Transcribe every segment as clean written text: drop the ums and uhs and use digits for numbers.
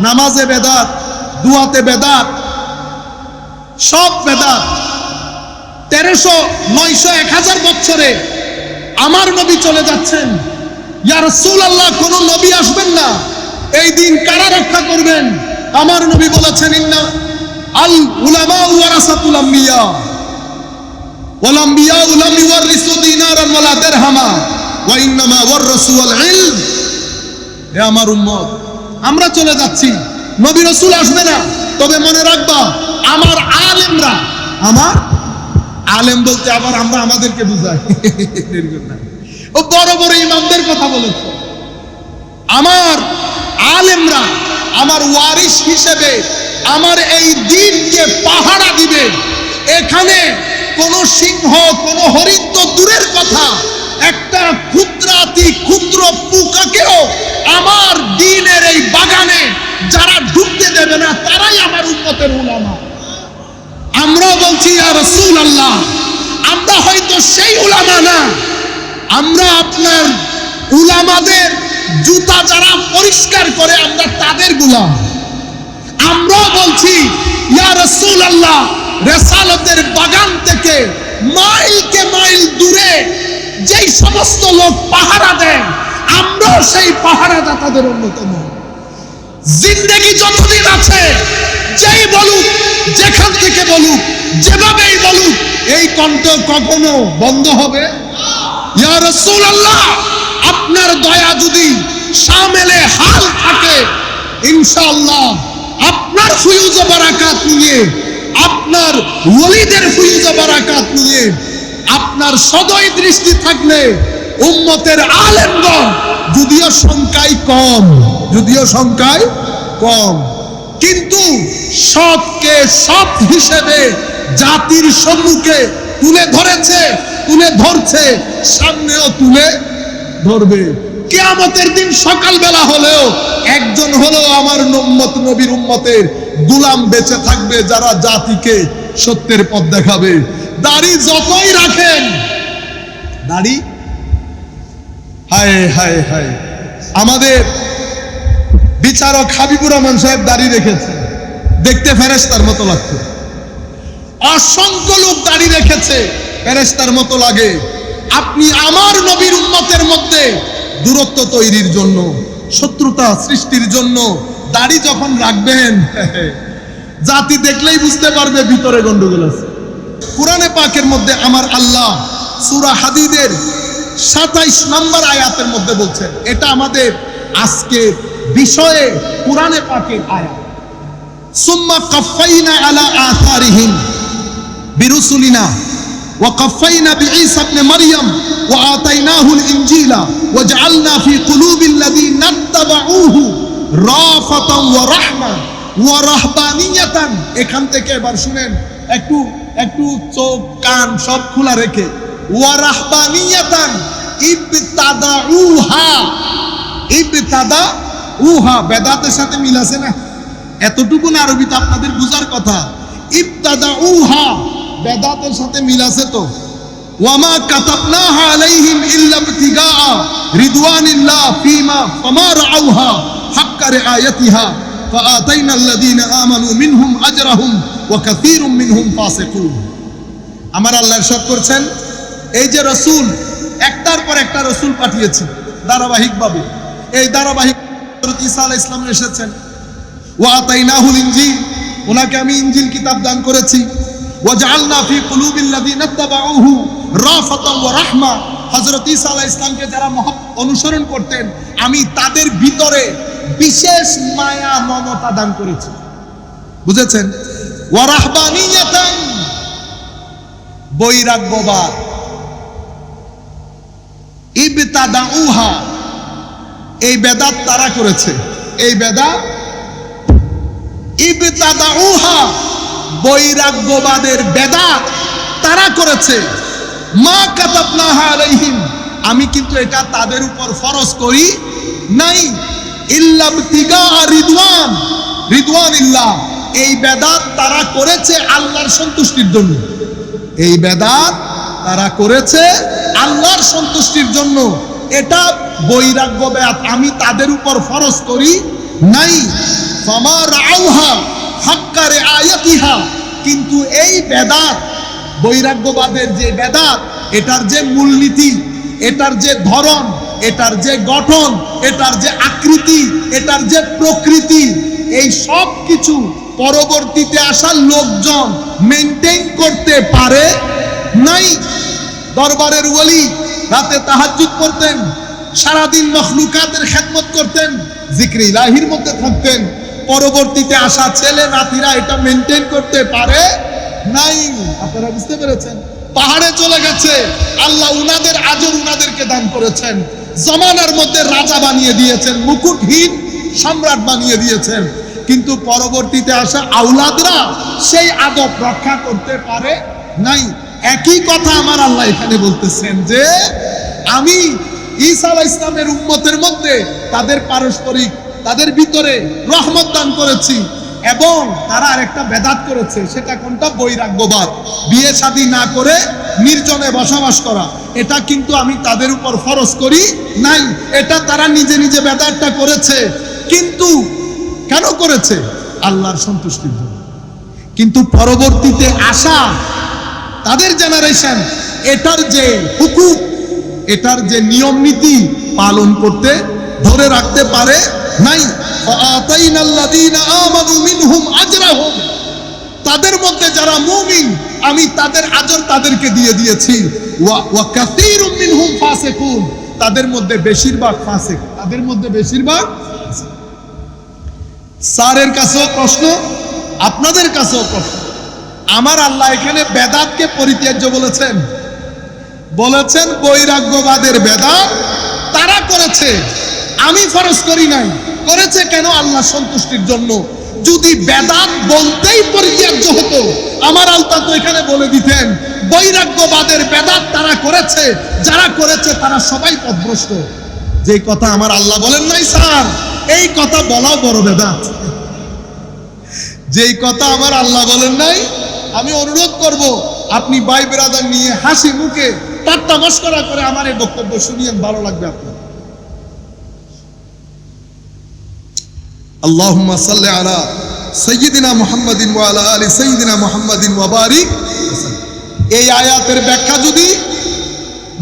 নামাজে বেদাত, দুয়াতে বেদাত, সব বেদাত। 1300, 900, 1000 বছরে আমার নবী চলে যাচ্ছেন। ইয়া রাসূলুল্লাহ, কোন নবী আসবেন না, এই দিন কারা রক্ষা করবেন? আমার নবী বলেছেন, ইন্না আল উলামা ওয়ারাসাতুল আম্বিয়া ওয়াল আম্বিয়া লাম ইওয়ারিসু দিনারান ওয়ালা দিরহামা ওয়া ইন্নামা ওয়ারাসু আল ইলম। হে আমার উম্মত, আমরা চলে যাচ্ছি, নবী রাসূল আসবে না, তবে মনে রাখবা আমার আলেমরা, আমার আলেম বলতে আবার আমরা আমাদেরকে বুঝাই, ও বড় বড় ইমামদের কথা বলেছে। আমার আলেমরা আমার ওয়ারিস হিসেবে আমার এই দ্বীনকে পাহারা দিবে। এখানে কোন সিংহ, কোন হরিণ তো দূরের কথা, একটা ক্ষুদ্রাতি ক্ষুদ্র পোকাকেও আমার দ্বীনের এই বাগানে যারা ঢুকতে দেবে না, তারাই আমার উম্মতের উলামা। আমরা বলছি, ইয়া রাসূলুল্লাহ, আমরা হয়তো সেই উলামা না, আমরা আপনার উলামাদের জুতা যারা পরিষ্কার করে আমরা তাদের গোলাম। আমরা বলছি, ইয়া রাসূলুল্লাহ, রিসালাতের বাগান থেকে মাইলকে মাইল দূরে যেই সমস্ত লোক পাহারা দেন, আমরা সেই পাহারাদাতাদের অন্যতম। জিন্দেগি যতদিন আছে, যেই বলুক, যেখান থেকে বলুক, যেভাবেই বলুক, এই কণ্ঠ কখনো বন্ধ হবে? ইয়া রাসূলুল্লাহ, আপনার দয়া যদি শামিলে হাল থাকে, ইনশাআল্লাহ আপনার ফুয়ুজ বারাকাত নিয়ে, আপনার ওলিদের ফুয়ুজ বারাকাত নিয়ে, আপনার সদয় দৃষ্টি থাকলে উম্মতের আলেমগণ, যদিও সংখ্যায় কম, কিন্তু সবকে সব হিসেবে জাতির সম্মুখে তুলে ধরছে, সামনেও তুলে ধরবে। কিয়ামতের দিন সকালবেলা হলেও একজন হলেও আমার উম্মত, নবীর উম্মতের গোলাম বেঁচে থাকবে, যারা জাতিকে সত্যের পথ দেখাবে। দাড়ি যতই রাখেন, দাড়ি, হায় হায় হায়, আমাদের বিচারক হাবিবুর রহমান সাহেব দাড়ি রেখেছে, দেখতে ফেরেশতার মতো লাগছে। অসংখ্য লোক দাড়ি রেখেছে, ফেরেশতার মতো লাগে। আপনি আমার নবীর উম্মতের মধ্যে দূরত্ব তৈরির জন্য, শত্রুতা সৃষ্টির জন্য দাড়ি যখন রাখবেন, জাতি দেখলেই বুঝতে পারবে ভিতরে গন্ডগোল আছে। কুরআনে পাকের মধ্যে আমার আল্লাহ সূরা হাদীদের 27 নম্বর আয়াতের মধ্যে বলছেন, এটা আমাদের আজকে বিষয়ে কুরআনে পাকের আয়াত। সুম্মা কাফাইনা আলা আসারিহিম বিরুসুলিনা ওয়া কাফাইনা বিঈসা ইবনে মারইয়াম ওয়া আতাইনাহুল ইনজিলা ওয়া জাআলনা ফি কুলুবিল লাযিনা ইত্তাবাউহু রাফাতান ওয়া রাহমা ওয়া রাহবানিয়াতান। এখান থেকে এবার শুনেন, একটু চোখ কান সব খোলা রেখে, ওয়া রাহবানিয়াতান ইবতাদাউহা, বেদাতের সাথে মিল আছে না? এতটুকু না আরবিতে আপনাদের বুঝার কথা। ইবতাদাউহা বেদাতের সাথে মিল আছে তো। ওয়ামা কাতাবনাহা আলাইহিম ইল্লা ইবতিগা রিদওয়ানিল্লাহ ফিমা ফামা রাআউহা হাক্কা রিআয়াতিহা ফাআতাইনাল্লাযীনা আমানু মিনহুম আজরাহুম ওয়া কাসীরুম মিনহুম ফাসিকুন। আমার আল্লাহ ইরশাদ করছেন, এই যে রাসূল, একটার পর একটা রাসূল পাঠিয়েছি ধারাবাহিকভাবে। এই ধারাবাহিক হযরত ঈসা আলাইহিস সালাম এসেছেন, ওয়া আতাইনাহুল ইনজিল, ওনাকে আমি ইনজিল কিতাব দান করেছি। ওয়া জাআলনা ফি কুলুবিল লাযিনা ইত্তাবাউহু রাফাতান ওয়া রাহমা, হযরত ঈসা আলাইহিস সালামকে যারা অনুসরণ করতেন, আমি তাদের ভিতরে বিশেষ মায়া মমতা দান করেছি। বুঝেছেন? ওয়া রাহবানিয়াতান, বৈরাগ্যবাদ। ইবতাদাউহা, এই বেদাত তারা করেছে, এই বেদাত। ইবতাদাউহা, বৈরাগ্যবাদের বেদাত তারা করেছে। মা কাতাবনাহা আলাইহিম, আমি কিন্তু এটা তাদের উপর ফরজ করি নাই। ইল্লা ইবতিগা রিদওয়ানিল্লাহ, এই বেদাত তারা করেছে আল্লাহর সন্তুষ্টির জন্য। এই বেদাত তারা করেছে আল্লাহর সন্তুষ্টির জন্য। এটা বৈরাগ্য বেদাত, আমি তাদের উপর ফরজ করি নাই। ফামা রাআউহা হাক্কা রিআয়াতিহা, কিন্তু এই বেদাত, বৈরাগ্যবাদের যে বেদাত, এটার যে মূলনীতি, এটার যে ধরন, এটার যে গঠন, এটার যে আকৃতি, এটার যে প্রকৃতি, এই সব কিছু পরবর্তীতে আসা লোকজন মেইনটেইন করতে পারে নাই। দরবারের ওলি রাতে তাহাজ্জুদ করতেন, সারাদিন মখলুকাতের খেদমত করতেন, জিক্রে ইলাহির মধ্যে থাকতেন, পরবর্তীতে আসা ছেলে নাতিরা এটা মেইনটেইন করতে পারে নাই। আপনারা বুঝতে পেরেছেন? পাহাড়ে চলে গেছে, আল্লাহ উনাদের আজর উনাদেরকে দান করেছেন, জমানার মধ্যে রাজা বানিয়ে দিয়েছেন, মুকুটহীন সম্রাট বানিয়ে দিয়েছেন, কিন্তু পরবর্তীতে আসা আওলাদরা সেই আদব রক্ষা করতে পারে নাই। একই কথা আমার আল্লাহ এখানে বলতেছেন যে আমি ঈসা আলাইহিস সালামের উম্মতের মধ্যে তাদের পারস্পরিক, তাদের ভিতরে রহমত দান করেছি, এবং তারা আরেকটা বেদাত করেছে। সেটা কোনটা? বৈরাগ্যবাদ, বিয়ে শাদী না করে নির্জনে বসবাস করা। এটা কিন্তু আমি তাদের উপর ফরজ করি নাই, এটা তারা নিজে নিজে বেদাতটা করেছে। কিন্তু কেন করেছে? আল্লাহর সন্তুষ্টির জন্য। কিন্তু পরবর্তীতে আসা তাদের জেনারেশন এটার যে হুকুম, এটার যে নিয়ম নীতি পালন করতে, ধরে রাখতে পারে নাই। ফাআতাইনাল্লাযীনা আমানু মিনহুম আজরাহুম, তাদের মধ্যে যারা মুমিন আমি তাদের আজর তাদেরকে দিয়ে দিয়েছি। ওয়া কাসীরুম মিনহুম ফাসিকুন, তাদের মধ্যে বেশিরভাগ ফাসিক, তাদের মধ্যে বেশিরভাগ। স্যারের কাছেও প্রশ্ন, আপনাদের কাছেও প্রশ্ন। আমার আল্লাহ এখানে বেদাতকে পরিত্যাজ্য বলেছেন, বলেছেন বৈরাগ্যবাদের বেদাত তারা করেছে, আমি ফরজ করি নাই। করেছে কেন? আল্লাহ সন্তুষ্টির জন্য। যদি বেদাত বলতেই পরিত্যাজ্য হতো, আমার আল্লাহ তো এখানে বলে দিতেন বৈরাগ্যবাদের বেদাত তারা করেছে, যারা করেছে তারা সবাই পথভ্রষ্ট। যে কথা আমার আল্লাহ বলেন নাই স্যার, এই কথা বলাও বড় বেদাত। যেই কথা আমার আল্লাহ বলেন নাই, আমি অনুরোধ করব আপনি ভাই ব্রাদার নিয়ে হাসি মুখে ঠাট্টা মশকরা করে আমার এই বক্তব্য শুনিয়েন, ভালো লাগবে আপনার। আল্লাহুম্মা সাল্লি আলা সাইয়্যিদিনা মুহাম্মাদিন ওয়া আলা আলি সাইয়্যিদিনা মুহাম্মাদিন ওয়া বারিক। এই আয়াতের ব্যাখ্যা যদি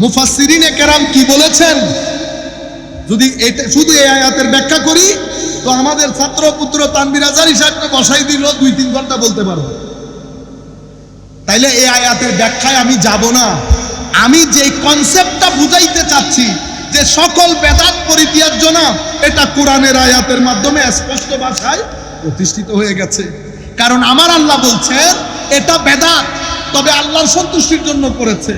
মুফাসসিরিনে কেরাম কি বলেছেন, যদি এটা শুধু এই আয়াতের ব্যাখ্যা করি তো আমাদের ছাত্র পুত্র তানভীর আজহারী সাহেবকে বসাই দিল 2-3 ঘন্টা বলতে পারবো। তাইলে এই আয়াতের ব্যাখ্যায় আমি যাব না। আমি যে কনসেপ্টটা বুঝাইতে চাচ্ছি যে সকল বেদাত পরিত্যাজ্য না, এটা কোরআনের আয়াতের মাধ্যমে স্পষ্ট ভাষায় প্রতিষ্ঠিত হয়ে গেছে। কারণ আমার আল্লাহ বলছেন এটা বেদাত, তবে আল্লাহর সন্তুষ্টির জন্য করেছে।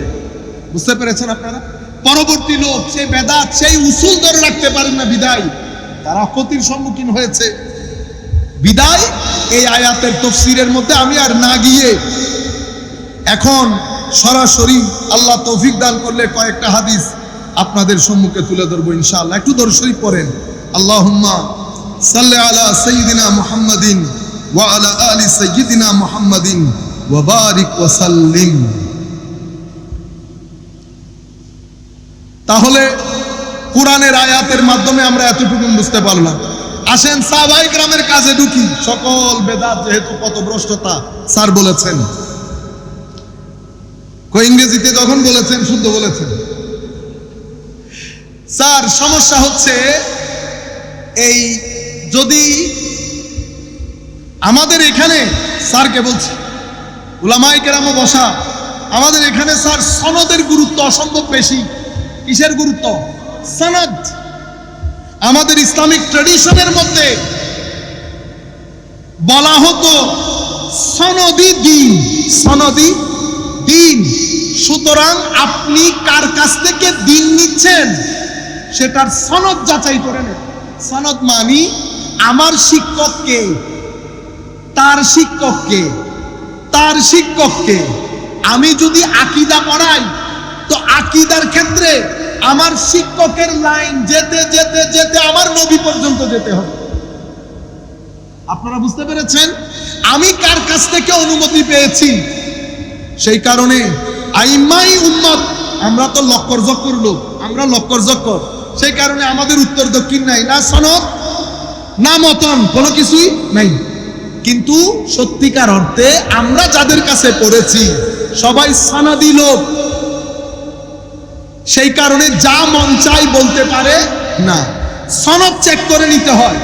বুঝতে পেরেছেন আপনারা? পরবর্তী লোক সেই বেদাত, সেই উসুল ধরে রাখতে পারেন না, বিদায় তারা ক্ষতির সম্মুখীন হয়েছে। বিদায় এই আয়াতের তাফসীরের মধ্যে আমি আর না গিয়ে এখন সরাসরি আল্লাহ তৌফিক দান করলে কয়েকটা হাদিস আপনাদের সম্মুখে তুলে ধরবো ইনশাআল্লাহ। একটু দরুদ শরীফ পড়েন। আল্লাহুম্মা সাল্লি আলা সাইয়্যিদিনা মুহাম্মাদিন ওয়া আলা আলি সাইয়্যিদিনা মুহাম্মাদিন ওয়া বারিক ওয়া সাল্লিম। তাহলে কোরআনের আয়াতের মাধ্যমে আমরা এতটুকু বুঝতে পারলাম। আসেন সাহাবায়ে কেরামের কাজে ঢুকি। সকল বেদাত যেহেতু পথভ্রষ্টতা স্যার বলেছেন, ইংরেজিতে যখন বলেছেন শুদ্ধ বলেছেন। স্যার সমস্যা হচ্ছে এই, যদি আমাদের এখানে, স্যারকে বলছি উলামায়ে কেরামও বসা, আমাদের এখানে স্যার সনদের গুরুত্ব অসম্ভব বেশি। কিসের গুরুত্ব? সনদ। আমাদের ইসলামিক ট্র্যাডিশনের মধ্যে বলা হতো সনদি দ্বীন, সনদি দ্বীন। সুতরাং আপনি কার কাছ থেকে দ্বীন নিচ্ছেন সেটার সনদ যাচাই করে নেন। সনদ মানি আমার শিক্ষককে, তার শিক্ষককে, তার শিক্ষককে। আমি যদি আকীদা পড়াই তো আকীদার ক্ষেত্রে আমার শিক্ষকের লাইন যেতে যেতে যেতে আমার নবী পর্যন্ত যেতে হবে। আপনারা বুঝতে পেরেছেন? আমি কার কাছ থেকে অনুমতি পেয়েছি, সেই কারণে আইমাই উম্মত, আমরা তো লক্কর জক্কর লোক, আমরা লক্কর জক্কর, সেই কারণে আমাদের উত্তর দক্ষিণ নাই, না সনদ না মতন, কোনো কিছুই নাই। কিন্তু সত্যিকার অর্থে আমরা যাদের কাছে পড়েছি সবাই সানাদি লোক, সেই কারণে যা মন চাই বলতে পারে না, সনদ চেক করে নিতে হয়।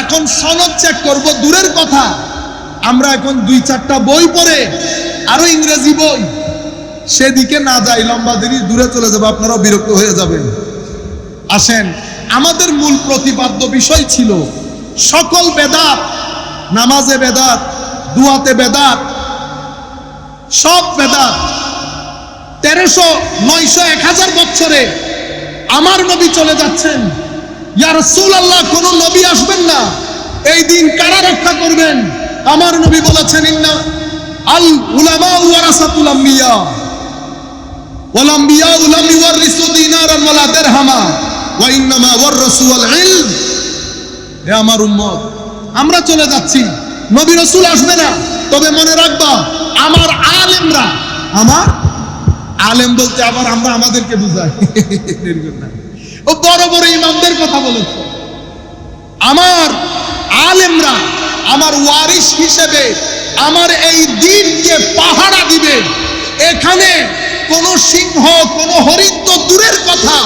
এখন সনদ চেক করব দূরের কথা, আমরা এখন 2-4টা বই পড়ে আরো ইংরেজি বই, সেদিকে না যাই, লম্বা দেরি দূরে চলে যাবো, আপনারাও বিরক্ত হয়ে যাবেন। আসেন, আমাদের মূল প্রতিপাদ্য বিষয় ছিল সকল বেদাত, নামাজে বেদাত, দুয়াতে বেদাত, সব বেদাত। 1300, 900, 1000 বছরে আমার নবী চলে যাচ্ছেন। ইয়া রাসূলুল্লাহ, কোন নবী আসবেন না, এই দিন কারা রক্ষা করবেন? আমার নবী বলেছেন, ইন্না আল উলামা ওয়ারাসাতুল আম্বিয়া ওয়াল আম্বিয়া লাম ইওয়ারিসু দিনারান ওয়ালা দিরহামা ওয়া ইন্নামা ওয়ারাসু আল ইলম। হে আমার উম্মত, আমরা চলে যাচ্ছি, নবী রাসূল আসবে না, তবে মনে রাখবা আমার আলেমরা, আমার আলেম বলতে আবার আমরা আমাদেরকে বুঝাই, ও বড় বড় ইমামদের কথা বলেছে, আমার আলেমরা আমার ওয়ারিস হিসেবে আমার এই দ্বীনকে পাহারা দিবে। এখানে কোন সিংহ, কোন হরিণ তো দূরের কথা,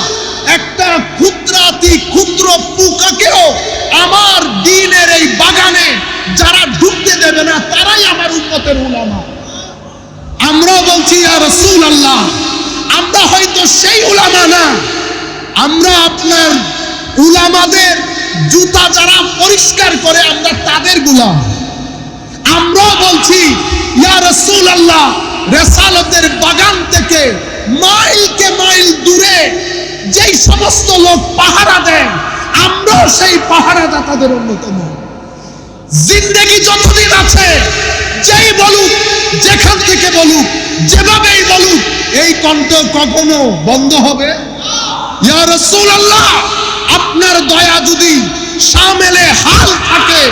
একটা ক্ষুদ্রাতি ক্ষুদ্র পোকাকেও আমার দ্বীনের এই বাগানে যারা ঢুকতে দেবে না, তারাই আমার উম্মতের উলামা। আমরা বলছি ইয়া রাসূলুল্লাহ, আমরা হয়তো সেই উলামা না, আমরা আপনার উলামাদের জুতা যারা পরিষ্কার করে আমরা তাদের গোলাম। আমরা বলছি ইয়া রাসূলুল্লাহ, রিসালাতের বাগান থেকে মাইলকে মাইল দূরে যেই সমস্ত লোক পাহারা দেন, আমরা সেই পাহারাদাতাদের অন্যতম। জিন্দেগি যতদিন আছে, যেই বলুক, যেখান থেকে বলুক, যেভাবেই বলুক, এই কণ্ঠ কখনো বন্ধ হবে? ইয়া রাসূলুল্লাহ, আপনার দয়া যদি শামিলে হাল থাকে,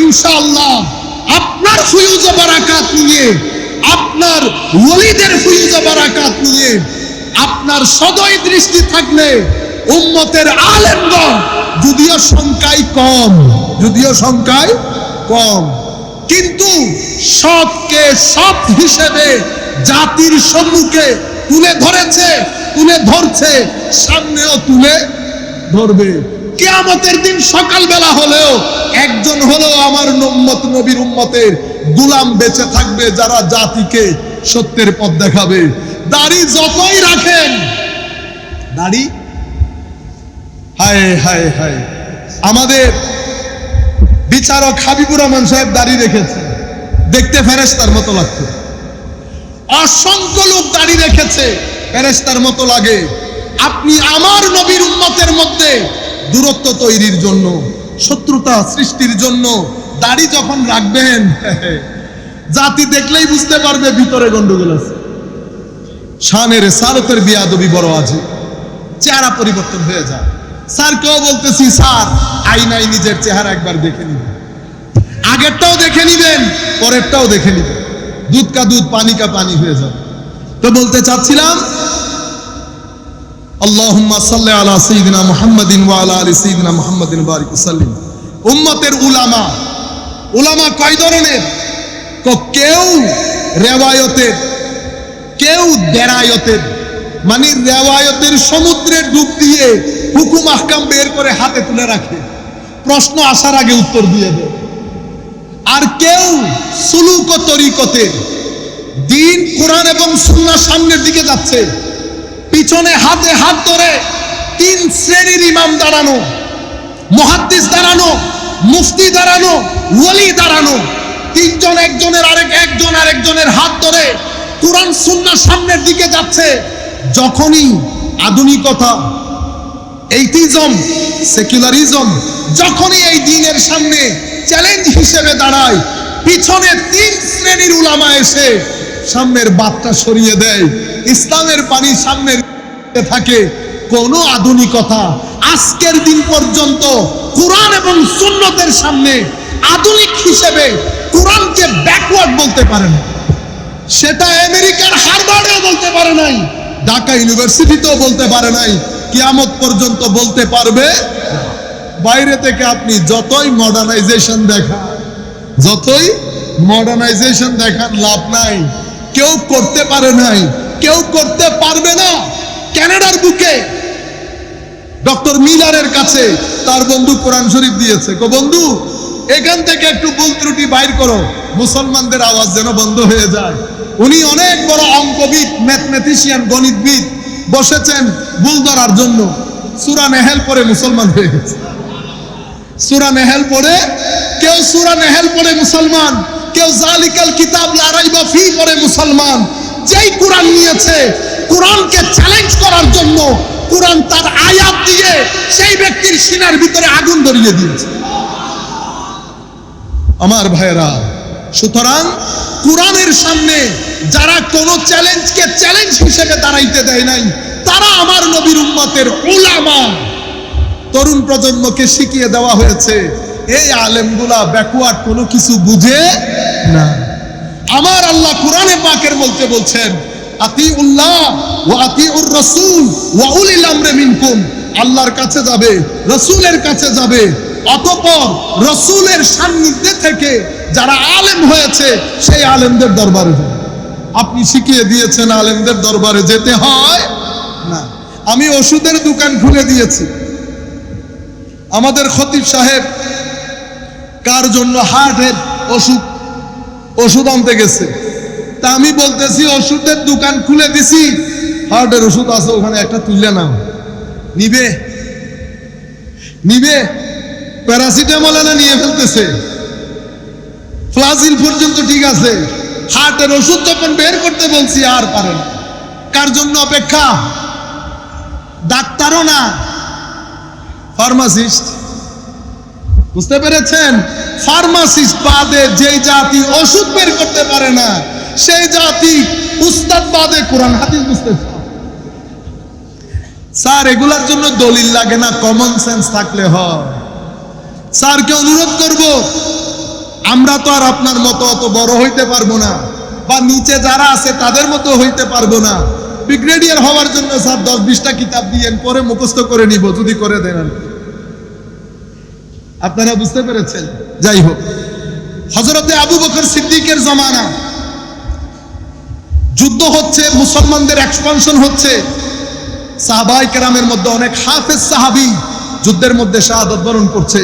ইনশাআল্লাহ আপনার ফুয়ুজ বারাকাত নিয়ে, আপনার ওলিদের ফুয়ুজ বারাকাত নিয়ে, আপনার সদয় দৃষ্টি থাকলে উম্মতের আলেমগণ, যদিও সংখ্যায় কম, যদিও সংখ্যায় কম, কিন্তু সবকে সব হিসেবে জাতির সম্মুখে তুলে ধরেছে, তুলে ধরছে, সামনেও তুলে ধরবে। কিয়ামতের দিন সকালবেলা হলেও একজন হলেও আমার উম্মত, নবীর উম্মতের গোলাম বেঁচে থাকবে, যারা জাতিকে সত্যের পথ দেখাবে। দাড়ি যতই রাখেন, দাড়ি, হায় হায় হায়, আমাদের বিচারক হাবিবুর রহমান সাহেব দাড়ি রেখেছে, দেখতে ফেরেশতার মতো লাগছে। অসংখ্য লোক দাড়ি রেখেছে, ফেরেশতার মতো লাগে। আপনি আমার নবীর উম্মতের মধ্যে দূরত্ব তৈরির জন্য, শত্রুতা সৃষ্টির জন্য দাড়ি যখন রাখবেন, জাতি দেখলেই বুঝতে পারবে ভিতরে গন্ডগোল আছে। শানের সারতের বিয়াদবি বড় আছে, চেহারা পরিবর্তন হয়ে যায়। স্যারকেও বলতেছি, স্যার আয়নায় নিজের চেহারা একবার দেখে নিবেন, আগেরটাও দেখে নিবেন, পরেরটাও দেখে নিবেন, দুধ কা দুধ পানি কা পানি হয়ে যাবে। তো বলতে চাচ্ছিলাম, আল্লাহুম্মা সাল্লি আলা সাইয়্যিদিনা মুহাম্মাদিন ওয়া আলা আলি সাইয়্যিদিনা মুহাম্মাদিন বারিক সাল্লিম। উম্মতের উলামা, উলামা কয় ধরনের? কেউ রেওয়ায়তের, কেউ দেরায়তের, মানে রেওয়ায়তের সমুদ্রে ডুব দিয়ে হুকুম আহকাম বের করে হাতে তুলে রাখে, প্রশ্ন আসার আগে উত্তর দিয়ে দেয়। আর কেউ সুলুক ও তরিকতের, দিন কোরআন এবং সুন্নাহ সামনের দিকে যাচ্ছে, পিছনে হাতে হাত ধরে 3 শ্রেণীর ইমাম দাঁড়ানো, মুহাদ্দিস দাঁড়ানো, মুফতি দাঁড়ানো, ওলি দাঁড়ানো, 3 জন একজন আরেকজনের হাত ধরে কোরআন সুন্নাহ সামনের দিকে যাচ্ছে। যখনই আধুনিকতা, এইথিজম, সেকুলারিজম যখনই এই দ্বীনের সামনে চ্যালেঞ্জ হিসেবে দাঁড়ায়, পিছনে 3 শ্রেণীর উলামা এসে সামনের বাতটা সরিয়ে দেয়। ইসলামের পানি সামনে থাকে। কোন আধুনিকতা আজকের দিন পর্যন্ত কোরআন এবং সুন্নতের সামনে আধুনিক হিসেবে কোরআনকে ব্যাকওয়ার্ড বলতে পারে না। সেটা আমেরিকার হার্ভার্ডেও বলতে পারে নাই, ঢাকা ইউনিভার্সিটিতেও বলতে পারে নাই, কিয়ামত পর্যন্ত বলতে পারবে। বাইরে থেকে আপনি যতই মডার্নাইজেশন দেখান লাভ নাই। কেউ করতে পারে নাই, কেউ করতে পারবে না। কানাডার বুকে ডক্টর মিলারের কাছে তার বন্ধু কোরআন শরীফ দিয়েছে, গো বন্ধু এখান থেকে একটু ভুল ত্রুটি বাইর করো, মুসলমানদের আওয়াজ যেন বন্ধ হয়ে যায়। উনি অনেক বড় অঙ্কবিদ, ম্যাথমেটিশিয়ান, গণিতবিদ, বসেছেন ভুল ধরার জন্য। সূরা নেহল পড়ে মুসলমান হয়ে গেছে। সূরা নেহল পড়ে, কেউ সূরা নেহল পড়ে মুসলমান, কেউ জালিকাল কিতাব লা রাইবা ফি পড়ে মুসলমান। যেই কোরআন নিয়েছে, কোরআনকে চ্যালেঞ্জ করার জন্য কোরআন তার আয়াত দিয়ে সেই ব্যক্তির সিনার ভিতরে আগুন ধরিয়ে দিয়েছে। আমার ভাইরা, সুতরাং কোরআনের সামনে যারা কোনো চ্যালেঞ্জকে চ্যালেঞ্জ হিসেবে দাঁড়াইতে দেয় নাই, তারা আমার নবীর উম্মতের উলামা। তরুণ প্রজন্মকে শিখিয়ে দেওয়া হয়েছে এই আলেমগুলা ব্যাকওয়ার্ড কোনো কিছু বুঝে না। আমার আল্লাহ কোরআনে পাকের বলতে বলছেন, আতিউল্লাহ ওয়া আতিউর রাসূল ওয়া উলিল আমরি মিনকুম। আল্লাহর কাছে যাবে, রাসূলের কাছে যাবে, অতঃপর রাসূলের সান্নিধ্যে থেকে যারা আলেম হয়েছে সেই আলেমদের দরবারে যাবে। আপনি শিখিয়ে দিয়েছেন আলেমদের দরবারে যেতে হয় না। আমি ওষুধের দোকান খুলে দিয়েছি। আমাদের খতিব সাহেব কার জন্য হার্টের ওষুধ আনতে গেছে, তা আমি বলতেছি ওষুধের দোকান খুলে দিছি, হার্টের ওষুধ আছে ওখানে একটা তুলে নাও। নিবে প্যারাসিটামল এনে নিয়ে ফেলতেছে, ফ্লাজিল পর্যন্ত ঠিক আছে, হার্টের ওষুধ যখন বের করতে বলছি আর পারে না। কার জন্য অপেক্ষা? ডাক্তারও না, ফার্মাসিস্ট। বুঝতে পেরেছেন? ফার্মাসিস্ট বাদে যেই জাতি ওষুধ বের করতে পারে না, সেই জাতি উস্তাদ বাদে কোরআন হাদিস বুঝতে পারে। স্যার এগুলার জন্য দলিল লাগে না, কমন সেন্স থাকলে হয়। স্যারকে অনুরোধ করব, আমরা তো আর আপনার মতো অত বড় হইতে পারবো না, বা নিচে যারা আছে তাদের মতো হইতে পারবো না। ব্রিগেডিয়ার হওয়ার জন্য স্যার 10-20টা কিতাব দিয়েন, পরে মুখস্থ করে নিব যদি করে দেন। আপনারা বুঝতে পেরেছেন? যাই হোক, হযরতে আবু বকর সিদ্দিকের জামানা, যুদ্ধ হচ্ছে, মুসলমানদের এক্সপানশন হচ্ছে, সাহাবায়ে কেরামের মধ্যে অনেক হাফেজ সাহাবী যুদ্ধের মধ্যে শাহাদাত বরণ করছে।